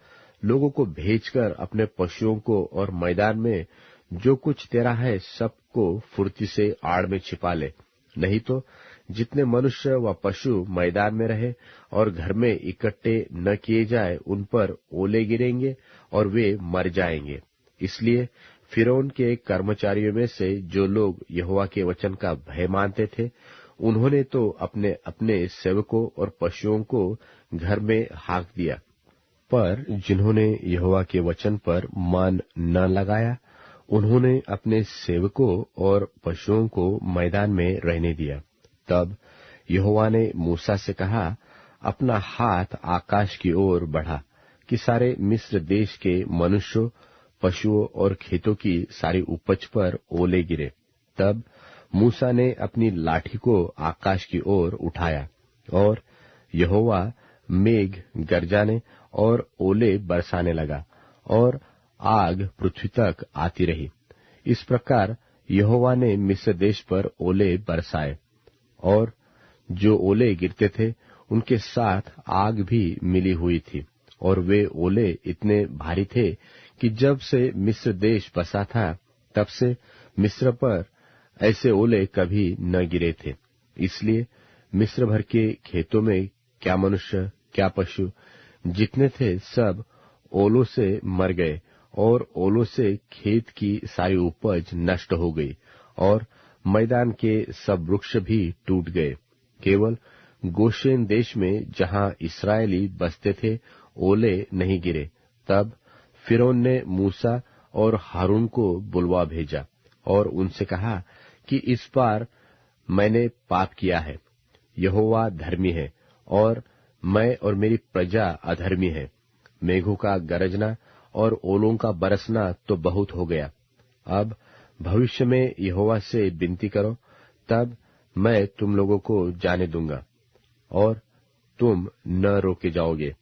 लोगों को भेजकर अपने पशुओं को और मैदान में जो कुछ तेरा है सबको फुर्ती से आड़ में छिपा ले, नहीं तो जितने मनुष्य व पशु मैदान में रहे और घर में इकट्ठे न किए जाए, उन पर ओले गिरेंगे और वे मर जाएंगे। इसलिए फिरौन के कर्मचारियों में से जो लोग यहोवा के वचन का भय मानते थे, उन्होंने तो अपने अपने सेवकों और पशुओं को घर में हाँक दिया, पर जिन्होंने यहोवा के वचन पर मन न लगाया, उन्होंने अपने सेवकों और पशुओं को मैदान में रहने दिया। तब यहोवा ने मूसा से कहा, अपना हाथ आकाश की ओर बढ़ा कि सारे मिस्र देश के मनुष्यों, पशुओं और खेतों की सारी उपज पर ओले गिरे। तब मूसा ने अपनी लाठी को आकाश की ओर उठाया, और यहोवा मेघ गरजाने और ओले बरसाने लगा, और आग पृथ्वी तक आती रही। इस प्रकार यहोवा ने मिस्र देश पर ओले बरसाए, और जो ओले गिरते थे उनके साथ आग भी मिली हुई थी, और वे ओले इतने भारी थे कि जब से मिस्र देश बसा था तब से मिस्र पर ऐसे ओले कभी न गिरे थे। इसलिए मिस्र भर के खेतों में क्या मनुष्य क्या पशु जितने थे सब ओलों से मर गए, और ओलों से खेत की सारी उपज नष्ट हो गई, और मैदान के सब वृक्ष भी टूट गए। केवल गोशेन देश में जहां इस्राएली बसते थे ओले नहीं गिरे। तब फिरौन ने मूसा और हारून को बुलवा भेजा और उनसे कहा कि इस बार मैंने पाप किया है, यहोवा धर्मी है और मैं और मेरी प्रजा अधर्मी है। मेघों का गरजना और ओलों का बरसना तो बहुत हो गया। अब भविष्य में यहोवा से विनती करो, तब मैं तुम लोगों को जाने दूंगा और तुम न रोके जाओगे।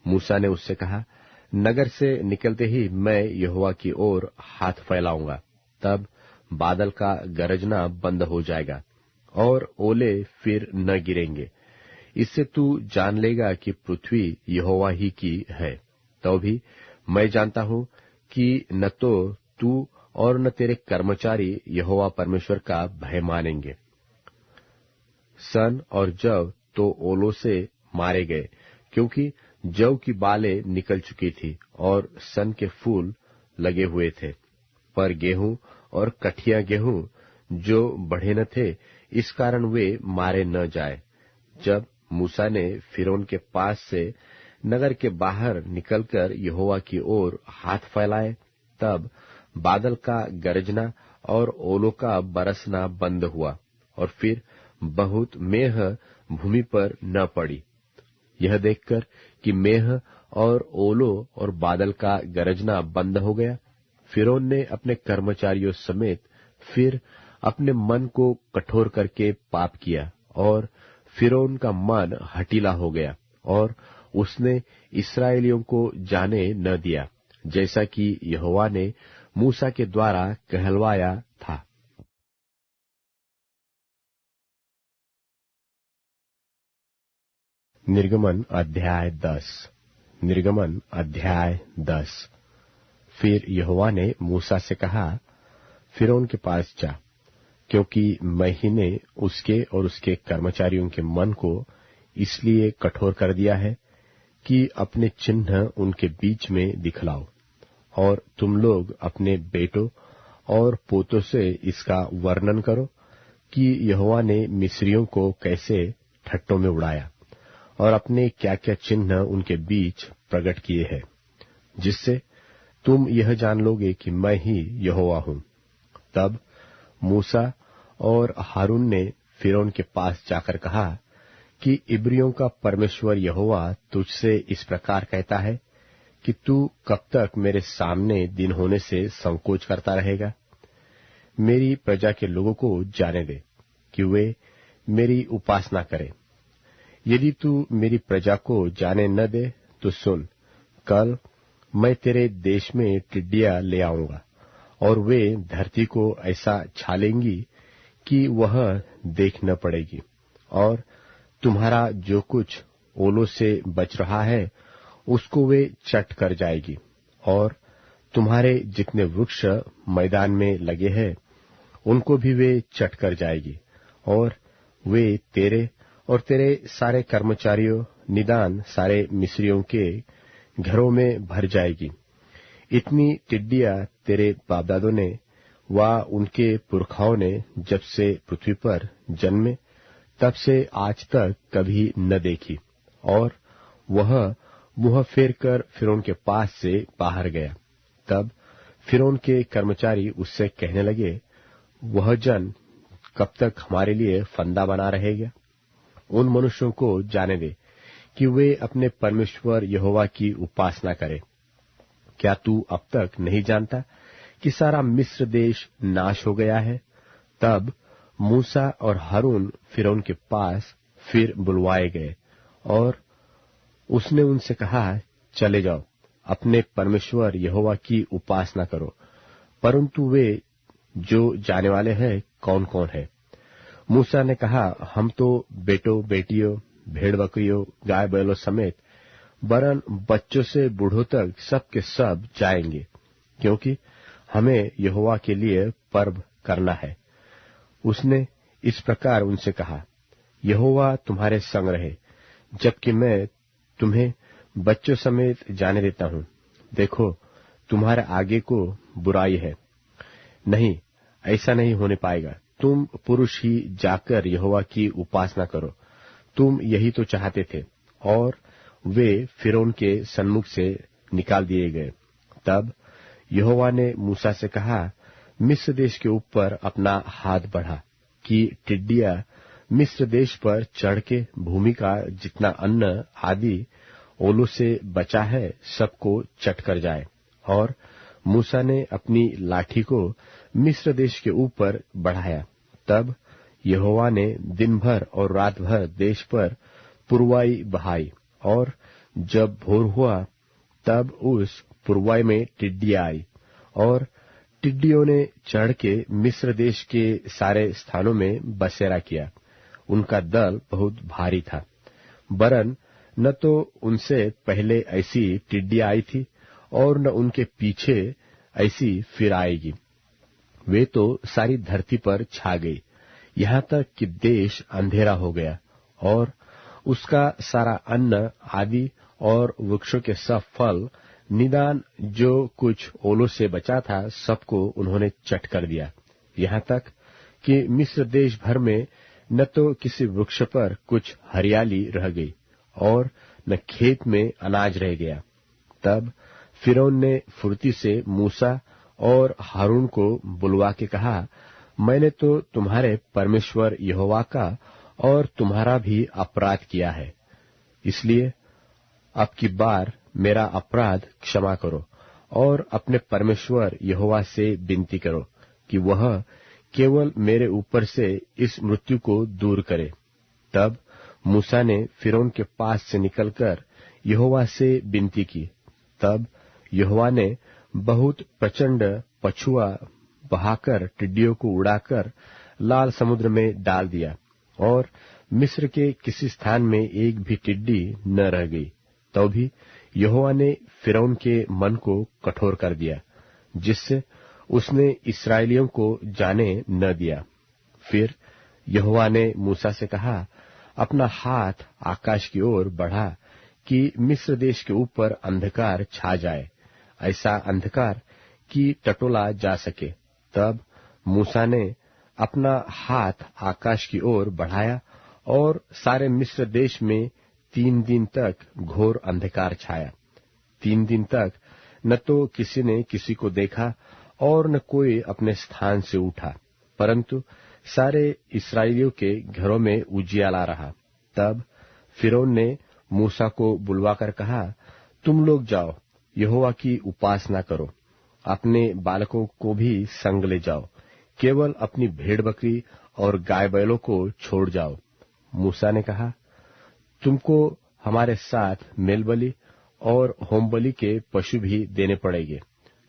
मूसा ने उससे कहा, नगर से निकलते ही मैं यहोवा की ओर हाथ फैलाऊंगा, तब बादल का गरजना बंद हो जाएगा और ओले फिर न गिरेंगे। इससे तू जान लेगा कि पृथ्वी यहोवा ही की है। तो भी मैं जानता हूं कि न तो तू और न तेरे कर्मचारी यहोवा परमेश्वर का भय मानेंगे। सन और जव तो ओलों से मारे गए, क्योंकि जव की बालें निकल चुकी थी और सन के फूल लगे हुए थे, पर गेहूं और कठिया गेहूं जो बढ़े न थे, इस कारण वे मारे न जाए। जब मूसा ने फिरौन के पास से नगर के बाहर निकलकर यहोवा की ओर हाथ फैलाए, तब बादल का गरजना और ओलों का बरसना बंद हुआ, और फिर बहुत मेह भूमि पर न पड़ी। यह देखकर कि मेह और ओलों और बादल का गरजना बंद हो गया, फिरौन ने अपने कर्मचारियों समेत फिर अपने मन को कठोर करके पाप किया, और फिरौन का मन हठीला हो गया, और उसने इस्राएलियों को जाने न दिया, जैसा कि यहोवा ने मूसा के द्वारा कहलवाया था। निर्गमन अध्याय 10। निर्गमन अध्याय 10। फिर यहोवा ने मूसा से कहा, फिरौन के पास जा, क्योंकि मैं ही ने उसके और उसके कर्मचारियों के मन को इसलिए कठोर कर दिया है कि अपने चिन्ह उनके बीच में दिखलाओ, और तुम लोग अपने बेटों और पोतों से इसका वर्णन करो कि यहोवा ने मिस्रियों को कैसे ठट्टों में उड़ाया और अपने क्या क्या चिन्ह उनके बीच प्रकट किए हैं, जिससे तुम यह जान लोगे कि मैं ही यहोवा हूं। तब मूसा और हारून ने फिरौन के पास जाकर कहा कि इब्रियों का परमेश्वर यहोवा तुझसे इस प्रकार कहता है कि तू कब तक मेरे सामने दिन होने से संकोच करता रहेगा। मेरी प्रजा के लोगों को जाने दे कि वे मेरी उपासना करें। यदि तू मेरी प्रजा को जाने न दे तो सुन, कल मैं तेरे देश में टिड्डियां ले आऊंगा, और वे धरती को ऐसा छालेंगी कि वह देख न पड़ेगी, और तुम्हारा जो कुछ ओलों से बच रहा है उसको वे चट कर जाएगी, और तुम्हारे जितने वृक्ष मैदान में लगे हैं उनको भी वे चट कर जाएगी, और वे तेरे और तेरे सारे कर्मचारियों निदान सारे मिस्रियों के घरों में भर जाएगी। इतनी टिड्डियां तेरे बापदादों ने व उनके पुरखाओं ने जब से पृथ्वी पर जन्मे तब से आज तक कभी न देखी। और वह मुंह फेर कर फिरौन के पास से बाहर गया। तब फिरौन के कर्मचारी उससे कहने लगे, वह जन कब तक हमारे लिए फंदा बना रहेगा? उन मनुष्यों को जाने दे कि वे अपने परमेश्वर यहोवा की उपासना करें। क्या तू अब तक नहीं जानता कि सारा मिस्र देश नाश हो गया है? तब मूसा और हारून फिरौन के पास फिर बुलवाए गए, और उसने उनसे कहा, चले जाओ, अपने परमेश्वर यहोवा की उपासना करो। परंतु वे जो जाने वाले हैं कौन कौन है? मूसा ने कहा, हम तो बेटों बेटियों भेड़ बकरियों गाय बैलों समेत वरन बच्चों से बूढ़ों तक सब के सब जाएंगे, क्योंकि हमें यहोवा के लिए पर्व करना है। उसने इस प्रकार उनसे कहा, यहोवा तुम्हारे संग रहे, जबकि मैं तुम्हें बच्चों समेत जाने देता हूं। देखो, तुम्हारे आगे को बुराई है। नहीं, ऐसा नहीं होने पाएगा। तुम पुरुष ही जाकर यहोवा की उपासना करो। तुम यही तो चाहते थे। और वे फिरौन के सन्मुख से निकाल दिए गए। तब यहोवा ने मूसा से कहा, मिस्र देश के ऊपर अपना हाथ बढ़ा कि टिड्डियां मिस्र देश पर चढ़ के भूमि का जितना अन्न आदि ओलों से बचा है सबको चट कर जाए। और मूसा ने अपनी लाठी को मिस्र देश के ऊपर बढ़ाया। तब यहोवा ने दिन भर और रात भर देश पर पुरवाई बहाई, और जब भोर हुआ तब उस पुरवाई में टिड्डियां आई, और टिड्डियों ने चढ़ के मिस्र देश के सारे स्थानों में बसेरा किया। उनका दल बहुत भारी था, वरन न तो उनसे पहले ऐसी टिड्डियां आई थी और न उनके पीछे ऐसी फिर आएगी। वे तो सारी धरती पर छा गई, यहाँ तक कि देश अंधेरा हो गया, और उसका सारा अन्न आदि और वृक्षों के सब फल, निदान जो कुछ ओलों से बचा था, सबको उन्होंने चट कर दिया। यहाँ तक कि मिस्र देश भर में न तो किसी वृक्ष पर कुछ हरियाली रह गई और न खेत में अनाज रह गया। तब फिरौन ने फुर्ती से मूसा और हारून को बुलवा के कहा, मैंने तो तुम्हारे परमेश्वर यहोवा का और तुम्हारा भी अपराध किया है, इसलिए अब की बार मेरा अपराध क्षमा करो और अपने परमेश्वर यहोवा से विनती करो कि वह केवल मेरे ऊपर से इस मृत्यु को दूर करे। तब मूसा ने फिरौन के पास से निकलकर यहोवा से विनती की। तब यहोवा ने बहुत प्रचंड पछुआ बहाकर टिड्डियों को उड़ाकर लाल समुद्र में डाल दिया, और मिस्र के किसी स्थान में एक भी टिड्डी न रह गई। तो भी यहोवा ने फिरौन के मन को कठोर कर दिया, जिससे उसने इस्राएलियों को जाने न दिया। फिर यहोवा ने मूसा से कहा, अपना हाथ आकाश की ओर बढ़ा कि मिस्र देश के ऊपर अंधकार छा जाए, ऐसा अंधकार कि टटोला जा सके। तब मूसा ने अपना हाथ आकाश की ओर बढ़ाया, और सारे मिस्र देश में 3 दिन तक घोर अंधकार छाया। 3 दिन तक न तो किसी ने किसी को देखा और न कोई अपने स्थान से उठा, परंतु सारे इस्राएलियों के घरों में उजियाला रहा। तब फिरौन ने मूसा को बुलवाकर कहा, तुम लोग जाओ, यहोवा की उपासना करो, अपने बालकों को भी संग ले जाओ, केवल अपनी भेड़ बकरी और गाय बैलों को छोड़ जाओ। मूसा ने कहा, तुमको हमारे साथ मेलबलि और होमबलि के पशु भी देने पड़ेंगे,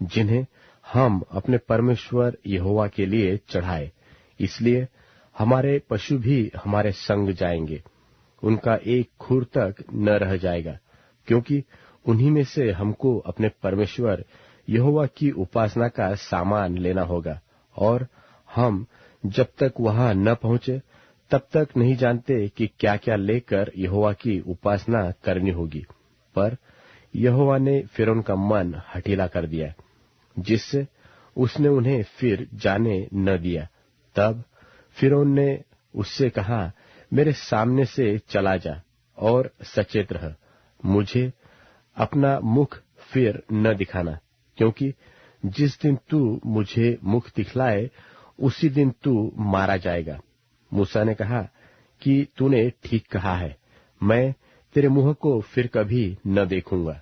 जिन्हें हम अपने परमेश्वर यहोवा के लिए चढ़ाए। इसलिए हमारे पशु भी हमारे संग जाएंगे, उनका एक खुर तक न रह जाएगा, क्योंकि उन्हीं में से हमको अपने परमेश्वर यहोवा की उपासना का सामान लेना होगा, और हम जब तक वहां न पहुंचे तब तक नहीं जानते कि क्या क्या लेकर यहोवा की उपासना करनी होगी। पर यहोवा ने फिरौन का मन हठीला कर दिया, जिससे उसने उन्हें फिर जाने न दिया। तब फिरौन ने उससे कहा, मेरे सामने से चला जा और सचेत रह, मुझे अपना मुख फिर न दिखाना, क्योंकि जिस दिन तू मुझे मुख दिखलाए उसी दिन तू मारा जाएगा। मूसा ने कहा कि तूने ठीक कहा है, मैं तेरे मुंह को फिर कभी न देखूंगा।